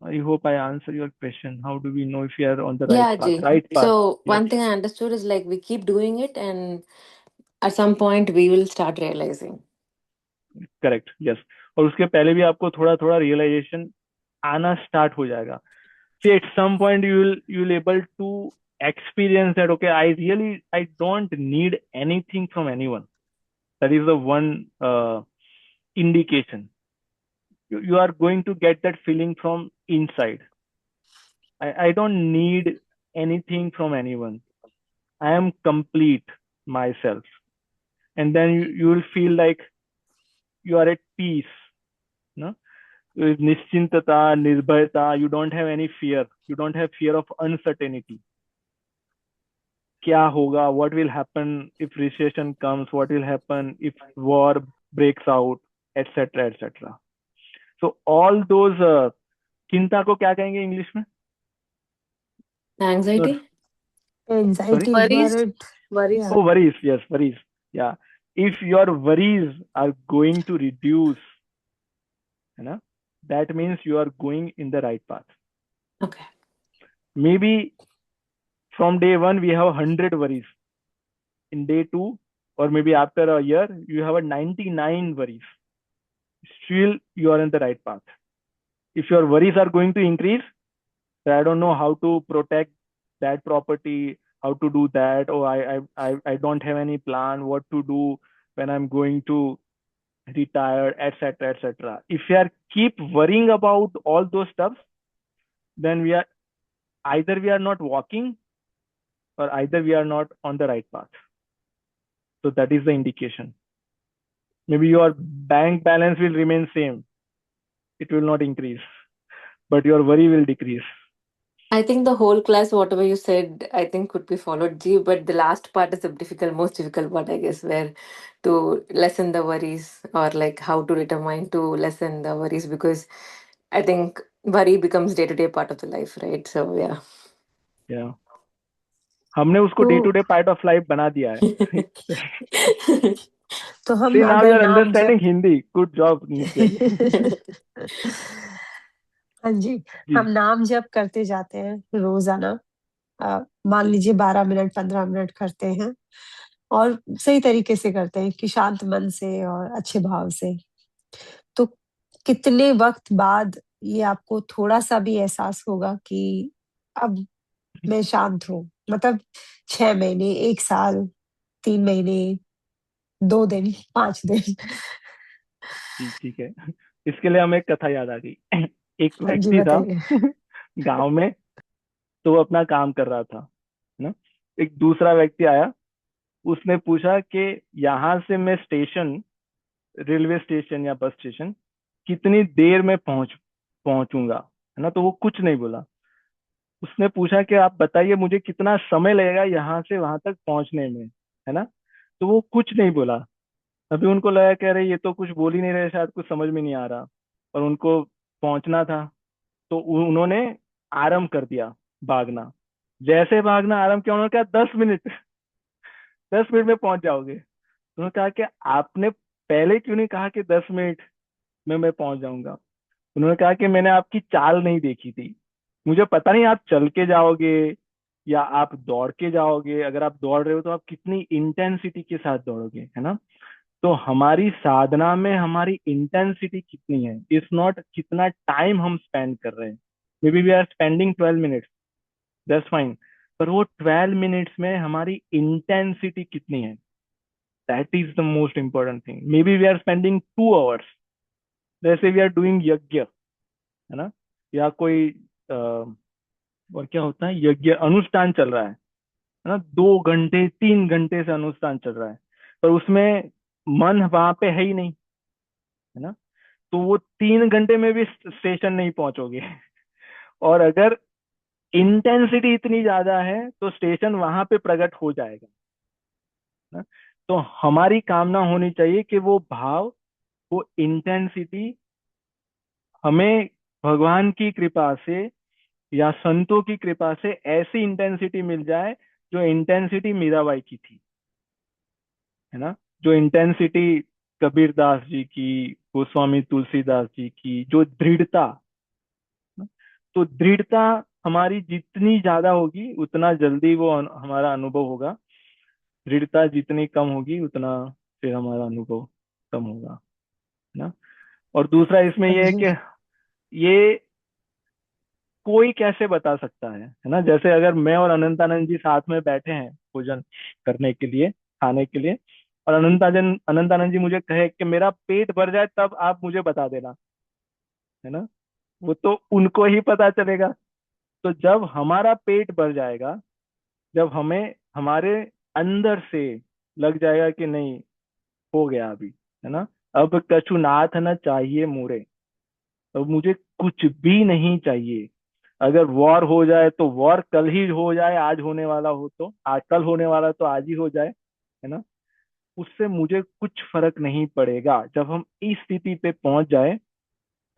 I hope I answer your question. How do we know if we are on the right Yeah, path? Ji. Right path. So Yes, one thing I understood is like we keep doing it, and at some point we will start realizing. correct. Yes. और उसके पहले भी आपको थोड़ा थोड़ा realisation आना start हो जाएगा. See, at some point you will able to experience that, okay, I don't need anything from anyone. That is the one indication. You are going to get that feeling from inside. I don't need anything from anyone. I am complete myself. And then you will feel like you are at peace. No? With nischintata, nirbhayata, you don't have any fear. You don't have fear of uncertainty. क्या होगा, what will happen if recession comes, what will happen if war breaks out, etc etc. So all those चिंता को क्या कहेंगे English में? Anxiety? Sorry? Anxiety, Worries. worried. Worries. Yeah. Oh, worries. Yes, worries. Yeah. If your worries are going to reduce, है ना, that means you are going in the right path. Okay. Maybe from day one we have 100 worries. In day two, or maybe after a year, you have a 99 worries. Still, you are in the right path. If your worries are going to increase, then I don't know how to protect that property, how to do that. Oh, I don't have any plan what to do when I'm going to retire, etc etc. If you are keep worrying about all those stuff, then we are not walking, or either we are not on the right path. So that is the indication. Maybe your bank balance will remain same, it will not increase, but your worry will decrease. I think the whole class, whatever you said, I think could be followed, G. But the last part is the most difficult part, I guess, where to lessen the worries, or like how to determine to lessen the worries, because I think worry becomes day-to-day part of the life, right? So yeah. Yeah. हमने उसको day to तो day part of life बना दिया है. तो हम See, now you अगर are नाम जप understanding Hindi. Good job, Nitya ji. हाँ जी, हम जी. नाम जप करते जाते हैं रोजाना. मान लीजिए 12 मिनट 15 मिनट करते हैं, और सही तरीके से करते हैं कि शांत मन से और अच्छे भाव से. तो कितने वक्त बाद ये आपको थोड़ा सा भी एहसास होगा कि अब मैं शांत हूँ. मतलब 6 महीने, 1 साल, 3 महीने, 2 दिन, 5 दिन. जी ठीक है. इसके लिए हमें एक कथा याद आ गई. एक हाँ जी, व्यक्ति था बताइए. गांव में. तो वो अपना काम कर रहा था, है ना. एक दूसरा व्यक्ति आया. उसने पूछा कि यहाँ से मैं स्टेशन, रेलवे स्टेशन या बस स्टेशन, कितनी देर में पहुंचूंगा, है ना. तो वो कुछ नहीं बोला. उसने पूछा कि आप बताइए मुझे कितना समय लगेगा यहाँ से वहां तक पहुंचने में, है ना. तो वो कुछ नहीं बोला. अभी उनको लगा कि अरे ये तो कुछ बोल ही नहीं रहे, शायद कुछ समझ में नहीं आ रहा. और उनको पहुंचना था, तो उन्होंने आरंभ कर दिया भागना। जैसे भागना आरंभ किया, उन्होंने कहा 10 मिनट, 10 मिनट में पहुंच जाओगे। उन्होंने कहा कि आपने पहले क्यों नहीं कहा कि 10 मिनट में मैं पहुंच जाऊंगा। उन्होंने कहा कि मैंने आपकी चाल नहीं देखी थी, मुझे पता नहीं आप चल के जाओगे या आप दौड़ के जाओगे। अगर आप दौड़ रहे हो तो आप कितनी इंटेंसिटी के साथ दौड़ोगे, है ना। तो हमारी साधना में हमारी इंटेंसिटी कितनी है, इज नॉट कितना टाइम हम स्पेंड कर रहे हैं। Maybe we are spending 12 minutes, that's fine, पर वो 12 मिनट्स में हमारी इंटेंसिटी कितनी है, that is the most important thing. Maybe we are spending 2 hours, जैसे वी आर डूइंग यज्ञ, है ना, या कोई और क्या होता है, यज्ञ अनुष्ठान चल रहा है ना, 2 घंटे 3 घंटे से अनुष्ठान चल रहा है, पर उसमें मन वहां पे है ही नहीं, है ना। तो वो 3 घंटे में भी स्टेशन नहीं पहुंचोगे। और अगर इंटेंसिटी इतनी ज्यादा है तो स्टेशन वहां पे प्रकट हो जाएगा ना। तो हमारी कामना होनी चाहिए कि वो भाव, वो इंटेंसिटी हमें भगवान की कृपा से या संतों की कृपा से ऐसी इंटेंसिटी मिल जाए जो इंटेंसिटी मीराबाई की थी, है ना। जो इंटेंसिटी कबीरदास जी की, गोस्वामी तुलसीदास जी की, जो दृढ़ता, तो दृढ़ता हमारी जितनी ज्यादा होगी उतना जल्दी वो हमारा अनुभव होगा। दृढ़ता जितनी कम होगी उतना फिर हमारा अनुभव कम होगा, है ना। और दूसरा इसमें हाँ ये है जी। कि ये कोई कैसे बता सकता है ना। जैसे अगर मैं और अनंतानंद जी साथ में बैठे हैं भोजन करने के लिए, खाने के लिए, और अनंतानंद जी मुझे कहे कि मेरा पेट भर जाए तब आप मुझे बता देना, है ना, वो तो उनको ही पता चलेगा। तो जब हमारा पेट भर जाएगा, जब हमें हमारे अंदर से लग जाएगा कि नहीं, हो गया अभी, है ना, अब कछु नाथ न चाहिए मोरे, अब मुझे कुछ भी नहीं चाहिए। अगर वॉर हो जाए तो वॉर कल ही हो जाए, आज होने वाला हो तो आज, कल होने वाला तो आज ही हो जाए, है ना, उससे मुझे कुछ फर्क नहीं पड़ेगा। जब हम इस स्थिति पे पहुंच जाए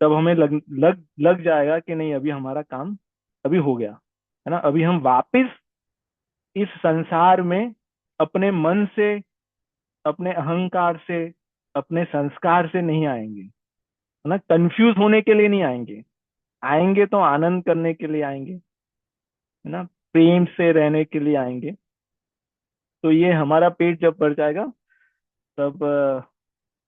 तब हमें लग जाएगा कि नहीं, अभी हमारा काम अभी हो गया, है ना। अभी हम वापस इस संसार में अपने मन से, अपने अहंकार से, अपने संस्कार से नहीं आएंगे, है ना। कंफ्यूज होने के लिए नहीं आएंगे, आएंगे तो आनंद करने के लिए आएंगे, है ना, प्रेम से रहने के लिए आएंगे। तो ये हमारा पेट जब भर जाएगा तब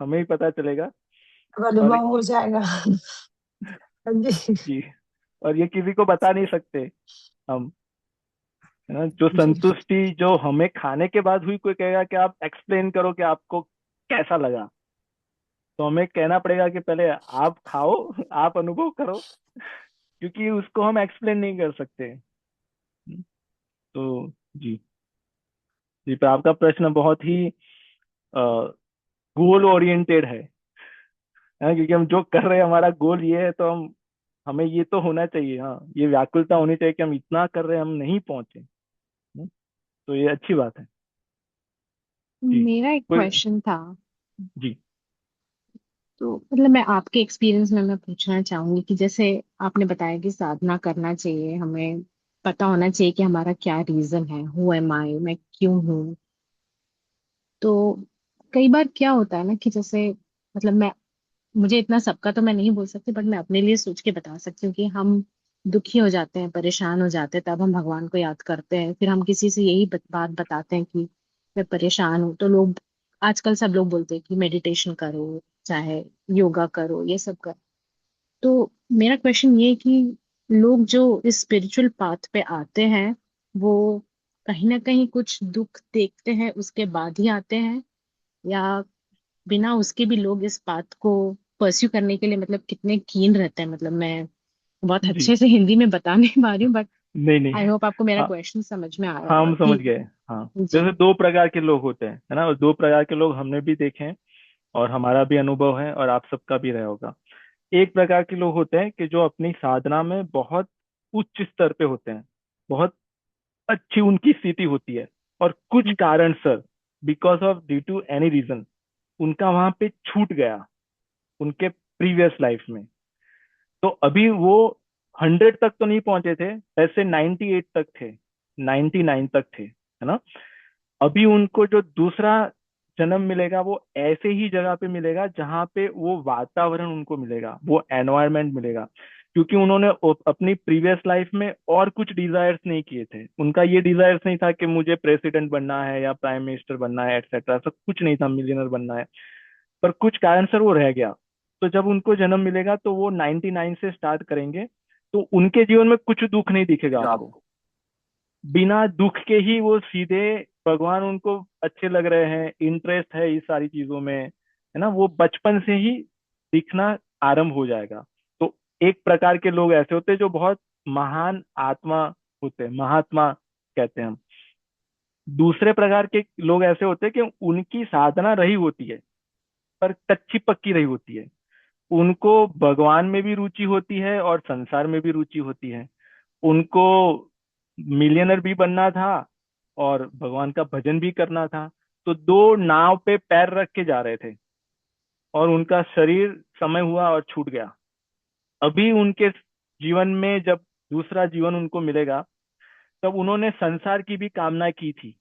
हमें ही पता चलेगा। अब और अनुभव हो जाएगा। हाँ जी। जी, और ये किसी को बता नहीं सकते हम, है ना। जो जी। संतुष्टि जो हमें खाने के बाद हुई, कोई कहेगा कि आप एक्सप्लेन करो कि आपको कैसा लगा, तो हमें कहना पड़ेगा कि पहले आप खाओ, आप अनुभव करो, क्योंकि उसको हम एक्सप्लेन नहीं कर सकते। तो जी, जी, पर आपका प्रश्न बहुत ही गोल ओरिएंटेड है, क्योंकि हम जो कर रहे हैं हमारा गोल ये है, तो हम, हमें ये तो होना चाहिए, हाँ, ये व्याकुलता होनी चाहिए कि हम इतना कर रहे हैं, हम नहीं पहुंचे। तो ये अच्छी बात है। जी, मेरा एक कोई, क्वेश्चन था। जी, तो मतलब मैं आपके एक्सपीरियंस में मैं पूछना चाहूंगी कि जैसे आपने बताया कि साधना करना चाहिए, हमें पता होना चाहिए कि हमारा क्या रीजन है, हु एम आई, मैं क्यों हूँ। तो कई बार क्या होता है ना कि जैसे मतलब मैं, मुझे इतना सबका तो मैं नहीं बोल सकती, बट मैं अपने लिए सोच के बता सकती हूँ कि हम दुखी हो जाते हैं, परेशान हो जाते हैं, तब हम भगवान को याद करते हैं। फिर हम किसी से यही बात बताते हैं कि मैं परेशान हूँ, तो लोग, आजकल सब लोग बोलते हैं कि मेडिटेशन करो, चाहे योगा करो, ये सब करो। तो मेरा क्वेश्चन ये है कि लोग जो इस स्पिरिचुअल पाथ पे आते हैं, वो कहीं ना कहीं कुछ दुख देखते हैं उसके बाद ही आते हैं, या बिना उसके भी लोग इस बात को परस्यू करने के लिए मतलब कितने कीन रहते हैं। मतलब मैं बहुत जी, अच्छे से हिंदी में बता नहीं पा रही हूँ, बट नहीं, नहीं, आई होप आपको मेरा हाँ, क्वेश्चन समझ में आ रहा हाँ, होगा हम समझ कि गए। हाँ, जी। जैसे दो प्रकार के लोग होते हैं, है ना, और दो प्रकार के लोग हमने भी देखे हैं, और हमारा भी अनुभव है और आप सबका भी रहा होगा। एक प्रकार के लोग होते हैं कि जो अपनी साधना में बहुत उच्च स्तर पे होते हैं, बहुत अच्छी उनकी स्थिति होती है, और कुछ कारण sir, because of due to any reason, उनका वहां पे छूट गया उनके प्रीवियस लाइफ में, तो अभी वो 100 तक तो नहीं पहुंचे थे, वैसे 98 तक थे, 99 तक थे, है ना। अभी उनको जो दूसरा जन्म मिलेगा वो ऐसे ही जगह पे मिलेगा जहां पे वो वातावरण उनको मिलेगा, वो एनवायरनमेंट मिलेगा, क्योंकि उन्होंने अपनी प्रीवियस लाइफ में और कुछ डिजायर्स नहीं किए थे। उनका ये डिजायर्स नहीं था कि मुझे प्रेसिडेंट बनना है या प्राइम मिनिस्टर बनना है एटसेट्रा, सब कुछ नहीं था, मिलियनर बनना है। पर कुछ कारण सर वो रह गया। तो जब उनको जन्म मिलेगा तो वो 99 से स्टार्ट करेंगे, तो उनके जीवन में कुछ दुख नहीं दिखेगा आपको। बिना दुख के ही वो सीधे भगवान उनको अच्छे लग रहे हैं, इंटरेस्ट है इस सारी चीजों में, है ना, वो बचपन से ही दिखना आरंभ हो जाएगा। तो एक प्रकार के लोग ऐसे होते हैं जो बहुत महान आत्मा होते हैं, महात्मा कहते हैं हम। दूसरे प्रकार के लोग ऐसे होते हैं कि उनकी साधना रही होती है पर कच्ची पक्की रही होती है। उनको भगवान में भी रुचि होती है और संसार में भी रुचि होती है। उनको मिलियनर भी बनना था और भगवान का भजन भी करना था। तो दो नाव पे पैर रख के जा रहे थे और उनका शरीर समय हुआ और छूट गया। अभी उनके जीवन में जब दूसरा जीवन उनको मिलेगा, तब उन्होंने संसार की भी कामना की थी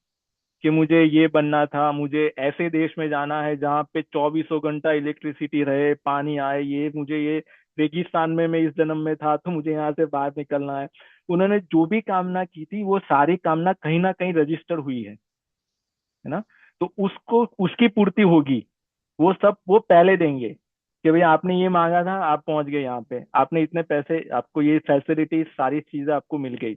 कि मुझे ये बनना था, मुझे ऐसे देश में जाना है जहाँ पे 24 घंटा इलेक्ट्रिसिटी रहे, पानी आए, ये मुझे ये रेगिस्तान में मैं इस जन्म में था तो मुझे यहाँ से बाहर निकलना है। उन्होंने जो भी कामना की थी वो सारी कामना कहीं ना कहीं रजिस्टर हुई है ना। तो उसको उसकी पूर्ति होगी। वो सब वो पहले देंगे कि भाई आपने ये मांगा था, आप पहुंच गए यहाँ पे, आपने इतने पैसे, आपको ये फैसिलिटी, सारी चीजें आपको मिल गई।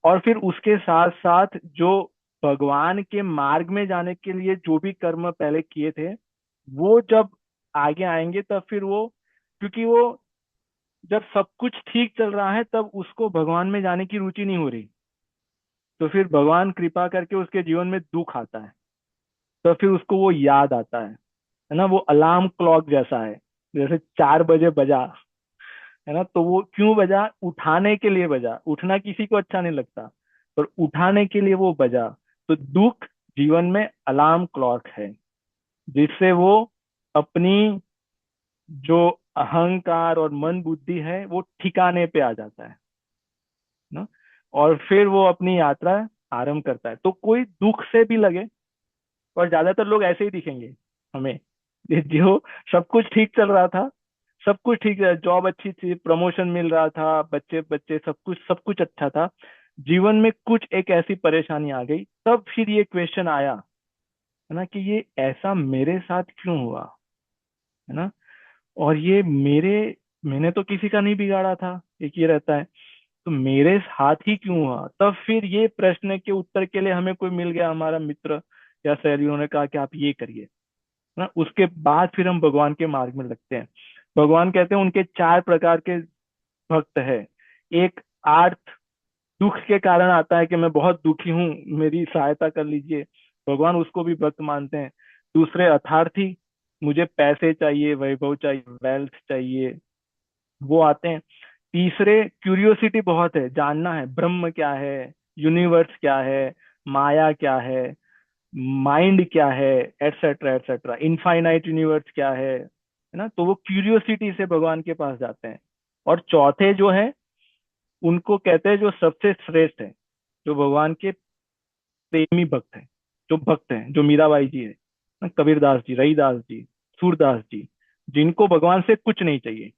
और फिर उसके साथ साथ जो भगवान के मार्ग में जाने के लिए जो भी कर्म पहले किए थे, वो जब आगे आएंगे तब फिर वो, क्योंकि वो जब सब कुछ ठीक चल रहा है तब उसको भगवान में जाने की रुचि नहीं हो रही। तो फिर भगवान कृपा करके उसके जीवन में दुख आता है, तो फिर उसको वो याद आता है ना। वो अलार्म क्लॉक जैसा है, जैसे 4 बजे बजा, है ना, तो वो क्यों बजा? उठाने के लिए बजा। उठना किसी को अच्छा नहीं लगता, पर उठाने के लिए वो बजा। तो दुख जीवन में अलार्म क्लॉक है, जिससे वो अपनी जो अहंकार और मन बुद्धि है वो ठिकाने पे आ जाता है ना। और फिर वो अपनी यात्रा आरंभ करता है। तो कोई दुख से भी लगे, और ज्यादातर लोग ऐसे ही दिखेंगे हमें, जो सब कुछ ठीक चल रहा था, सब कुछ ठीक है, जॉब अच्छी थी, प्रमोशन मिल रहा था, बच्चे बच्चे सब कुछ अच्छा था, जीवन में कुछ एक ऐसी परेशानी आ गई, तब फिर ये क्वेश्चन आया, है ना, कि ये ऐसा मेरे साथ क्यों हुआ, है ना। और ये मैंने तो किसी का नहीं बिगाड़ा था, एक ये रहता है, तो मेरे साथ ही क्यों हुआ? तब फिर ये प्रश्न के उत्तर के लिए हमें कोई मिल गया, हमारा मित्र या सहेली, उन्होंने कहा कि आप ये करिए ना। उसके बाद फिर हम भगवान के मार्ग में लगते हैं। भगवान कहते हैं उनके 4 प्रकार के भक्त है। एक आर्थ, दुख के कारण आता है कि मैं बहुत दुखी हूँ, मेरी सहायता कर लीजिए, भगवान उसको भी भक्त मानते हैं। दूसरे अथार्थी, मुझे पैसे चाहिए, वैभव चाहिए, वेल्थ चाहिए, वो आते हैं। तीसरे क्यूरियोसिटी बहुत है, जानना है ब्रह्म क्या है, यूनिवर्स क्या है, माया क्या है, माइंड क्या है, एटसेट्रा एटसेट्रा, इनफाइनाइट यूनिवर्स क्या है ना। तो वो क्यूरियोसिटी से भगवान के पास जाते हैं। और चौथे जो है, उनको कहते हैं जो सबसे श्रेष्ठ है, जो भगवान के प्रेमी भक्त हैं, जो भक्त हैं, जो मीराबाई जी है ना, कबीरदास जी, रहीदास जी, सूरदास जी, जिनको भगवान से कुछ नहीं चाहिए।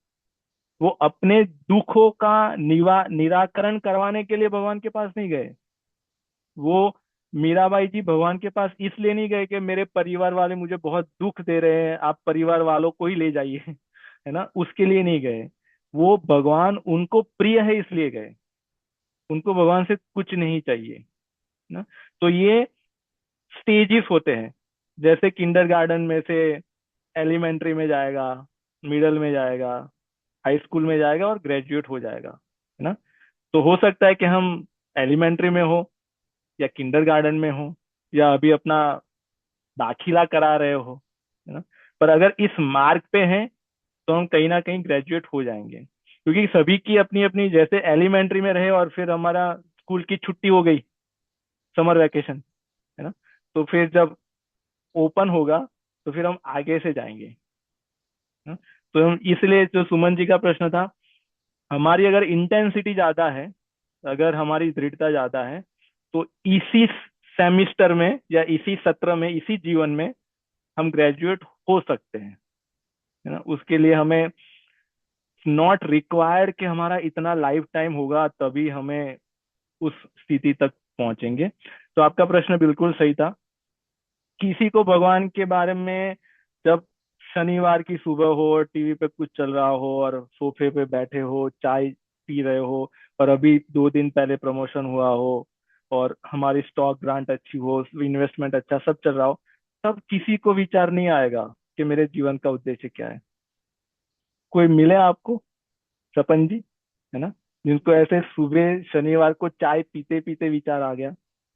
वो अपने दुखों का निराकरण करवाने के लिए भगवान के पास नहीं गए। वो मीराबाई जी भगवान के पास इसलिए नहीं गए कि मेरे परिवार वाले मुझे बहुत दुख दे रहे हैं, आप परिवार वालों को ही ले जाइए, है ना, उसके लिए नहीं गए। वो भगवान उनको प्रिय है इसलिए गए। उनको भगवान से कुछ नहीं चाहिए ना। तो ये स्टेजेस होते हैं, जैसे किंडरगार्टन में से एलिमेंट्री में जाएगा, मिडिल में जाएगा, हाई स्कूल में जाएगा और ग्रेजुएट हो जाएगा, है ना। तो हो सकता है कि हम एलिमेंट्री में हो, या किंडरगार्टन में हो, या अभी अपना दाखिला करा रहे हो, है ना। पर अगर इस मार्ग पे हैं तो हम कहीं ना कहीं ग्रेजुएट हो जाएंगे, क्योंकि सभी की अपनी अपनी, जैसे एलिमेंट्री में रहे और फिर हमारा स्कूल की छुट्टी हो गई, समर वैकेशन, है ना, तो फिर जब ओपन होगा तो फिर हम आगे से जाएंगे, है ना? तो हम इसलिए, जो सुमन जी का प्रश्न था, हमारी अगर इंटेंसिटी ज्यादा है, अगर हमारी दृढ़ता ज्यादा है, तो इसी सेमिस्टर में या इसी सत्र में, इसी जीवन में हम ग्रेजुएट हो सकते हैं, है ना। उसके लिए हमें नॉट रिक्वायर्ड कि हमारा इतना लाइफ टाइम होगा तभी हमें उस स्थिति तक पहुंचेंगे। तो आपका प्रश्न बिल्कुल सही था। किसी को भगवान के बारे में, जब शनिवार की सुबह हो और टीवी पे कुछ चल रहा हो और सोफे पे बैठे हो, चाय पी रहे हो, और अभी 2 दिन पहले प्रमोशन हुआ हो और हमारी स्टॉक ग्रांट अच्छी हो, इन्वेस्टमेंट अच्छा सब चल रहा हो, तब किसी को विचार नहीं आएगा कि मेरे जीवन का उद्देश्य क्या है। कोई मिले आपको सपन जी, है ना, जिनको ऐसे सुबह शनिवार को चाय पीते पीते विचार आ गया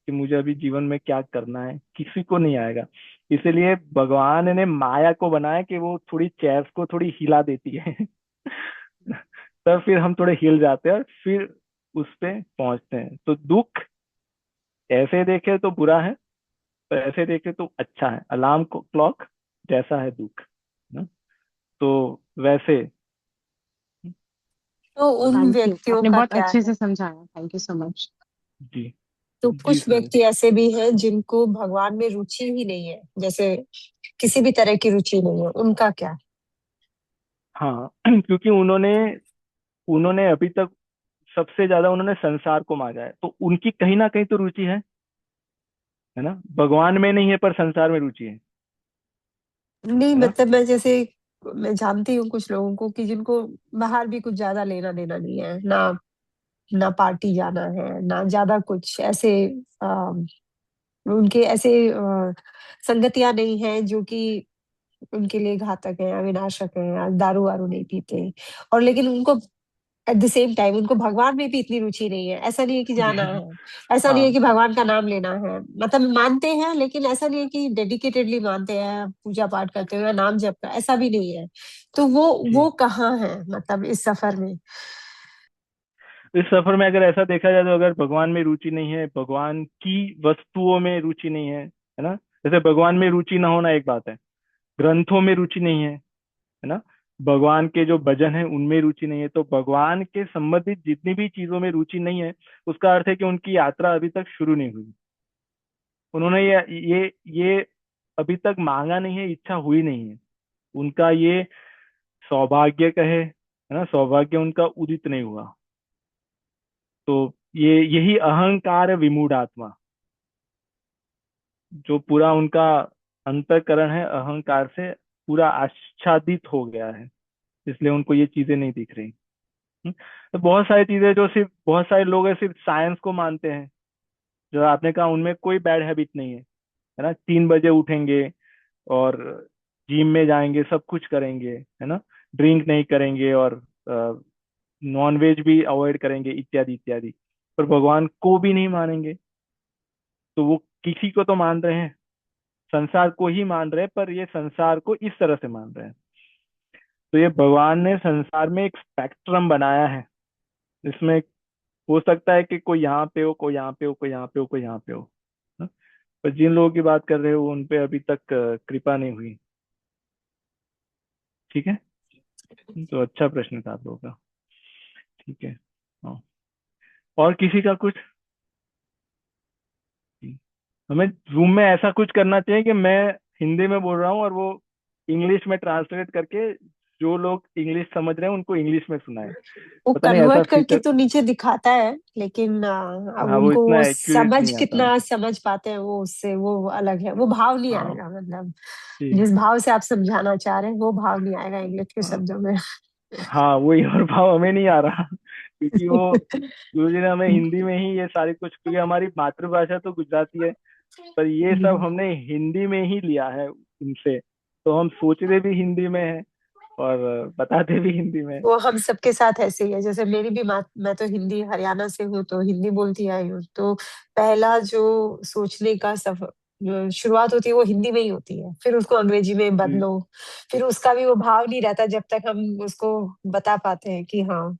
कि मुझे अभी जीवन में क्या करना है? किसी को नहीं आएगा। इसलिए भगवान ने माया को बनाया कि वो थोड़ी चेयर्स को थोड़ी हिला देती है तब फिर हम थोड़े हिल जाते हैं और फिर उस पे पहुंचते हैं। तो दुख ऐसे देखे तो बुरा है, पर ऐसे देखे तो अच्छा है। अलार्म क्लॉक जैसा है दुख, है ना। तो वैसे तो उन थैंक यू, व्यक्तियों आपने का बहुत क्या अच्छे है? से समझाया, थैंक यू सो मच। जी। तो जी कुछ सर। व्यक्ति ऐसे भी हैं जिनको भगवान में रुचि ही नहीं है, जैसे किसी भी तरह की रुचि नहीं है, उनका क्या? हाँ क्योंकि उन्होंने उन्होंने अभी तक सबसे ज्यादा उन्होंने संसार को मांगा है, तो उनकी कहीं ना कहीं तो रुचि है ना। भगवान में नहीं है पर संसार में रुचि नहीं है ना। मतलब मैं जैसे, मैं जानती हूँ कुछ लोगों को कि जिनको बाहर भी कुछ ज्यादा लेना देना नहीं है ना, ना पार्टी जाना है ना ज्यादा कुछ ऐसे, उनके ऐसे संगतियां नहीं है जो कि उनके लिए घातक है या विनाशक है, या दारू वारू नहीं पीते, और लेकिन उनको एट द सेम टाइम उनको भगवान में भी इतनी रुचि नहीं है। ऐसा नहीं है कि जाना है, ऐसा नहीं है हाँ कि भगवान का नाम लेना है, मतलब मानते हैं लेकिन ऐसा नहीं है कि डेडिकेटेडली मानते हैं, पूजा पाठ करते हुए नाम जप का, ऐसा भी नहीं है। तो वो जी। कहाँ है मतलब इस सफर में? इस सफर में अगर ऐसा देखा जाए तो अगर भगवान में रुचि नहीं है, भगवान की वस्तुओं में रुचि नहीं है ना। जैसे भगवान में रुचि ना होना एक बात है, ग्रंथों में रुचि नहीं है ना, भगवान के जो भजन है उनमें रुचि नहीं है, तो भगवान के संबंधित जितनी भी चीजों में रुचि नहीं है, उसका अर्थ है कि उनकी यात्रा अभी तक शुरू नहीं हुई। उन्होंने ये अभी तक मांगा नहीं है, इच्छा हुई नहीं है। उनका ये सौभाग्य कहे, है ना, सौभाग्य उनका उदित नहीं हुआ। तो ये यही अहंकार विमूढ़ आत्मा, जो पूरा उनका अंतःकरण है अहंकार से पूरा आच्छादित हो गया है, इसलिए उनको ये चीजें नहीं दिख रही। तो बहुत सारी चीजें जो सिर्फ, बहुत सारे लोग हैं सिर्फ साइंस को मानते हैं, जो आपने कहा उनमें कोई बैड हैबिट नहीं है ना। 3 बजे उठेंगे और जिम में जाएंगे, सब कुछ करेंगे, है ना, ड्रिंक नहीं करेंगे और नॉन वेज भी अवॉइड करेंगे, इत्यादि इत्यादि, पर भगवान को भी नहीं मानेंगे। तो वो किसी को तो मान रहे हैं, संसार को ही मान रहे हैं, पर ये संसार को इस तरह से मान रहे हैं। तो ये भगवान ने संसार में एक स्पेक्ट्रम बनाया है, इसमें हो सकता है कि कोई यहाँ पे हो, कोई यहाँ पे हो, कोई यहाँ पे हो, कोई यहाँ पे हो, ना? पर जिन लोगों की बात कर रहे हो उन पे अभी तक कृपा नहीं हुई। ठीक है। तो अच्छा प्रश्न था आप लोगों का। ठीक है। हाँ। और किसी का कुछ? हमें रूम में ऐसा कुछ करना चाहिए कि मैं हिंदी में बोल रहा हूँ और वो इंग्लिश में ट्रांसलेट करके जो लोग इंग्लिश समझ रहे हैं उनको इंग्लिश में सुनाए। वो पता नहीं ऐसा कन्वर्ट करके फीचर। तो नीचे दिखाता है, लेकिन अब हाँ, वो उनको इतना वो एक्यूरेट समझ नहीं आता। कितना समझ पाते हैं वो उससे वो अलग है, वो भाव नहीं हाँ आएगा, मतलब जी। जिस भाव से आप समझाना चाह रहे हैं वो भाव नहीं आएगा इंग्लिश के हाँ शब्दों में। हाँ, वही और भाव हमें नहीं आ रहा क्योंकि वो गुरु जी ने हमें हिंदी में ही ये सारी कुछ, क्योंकि हमारी मातृभाषा तो गुजराती है, पर ये सब हमने हिंदी में ही लिया है उनसे, तो हम सोचते भी हिंदी में है और बताते भी हिंदी में है। वो हम सबके साथ ऐसे ही है, जैसे मेरी भी माँ, मैं तो हिंदी हरियाणा से हूँ तो हिंदी बोलती आई हूँ, तो पहला जो सोचने का सफर जो शुरुआत होती है वो हिंदी में ही होती है, फिर उसको अंग्रेजी में जी। बदलो, फिर उसका भी वो भाव नहीं रहता जब तक हम उसको बता पाते हैं कि हाँ,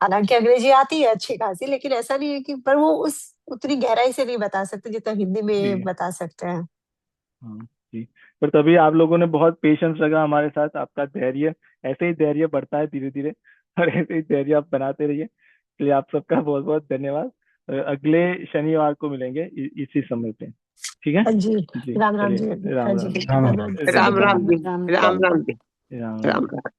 हालांकि अंग्रेजी आती है अच्छी खासी, लेकिन ऐसा नहीं है कि, पर वो उस उतनी गहराई से नहीं बता सकते जितना हिंदी में जी। बता सकते हैं। हाँ जी। पर तभी आप लोगों ने बहुत पेशेंस लगा हमारे साथ, आपका धैर्य, ऐसे ही धैर्य बढ़ता है धीरे धीरे। और ऐसे ही धैर्य आप बनाते रहिए। इसलिए आप सबका बहुत बहुत धन्यवाद। अगले शनिवार को मिलेंगे इसी समय पे। ठीक है हाँ जी, जी, राम राम चलिए जी। हाँ राम जी, राम। राम राम। धन्यवाद, सभी राम को राम जी, धन्यवाद। राम राम राम जी, राम राम राम। राम।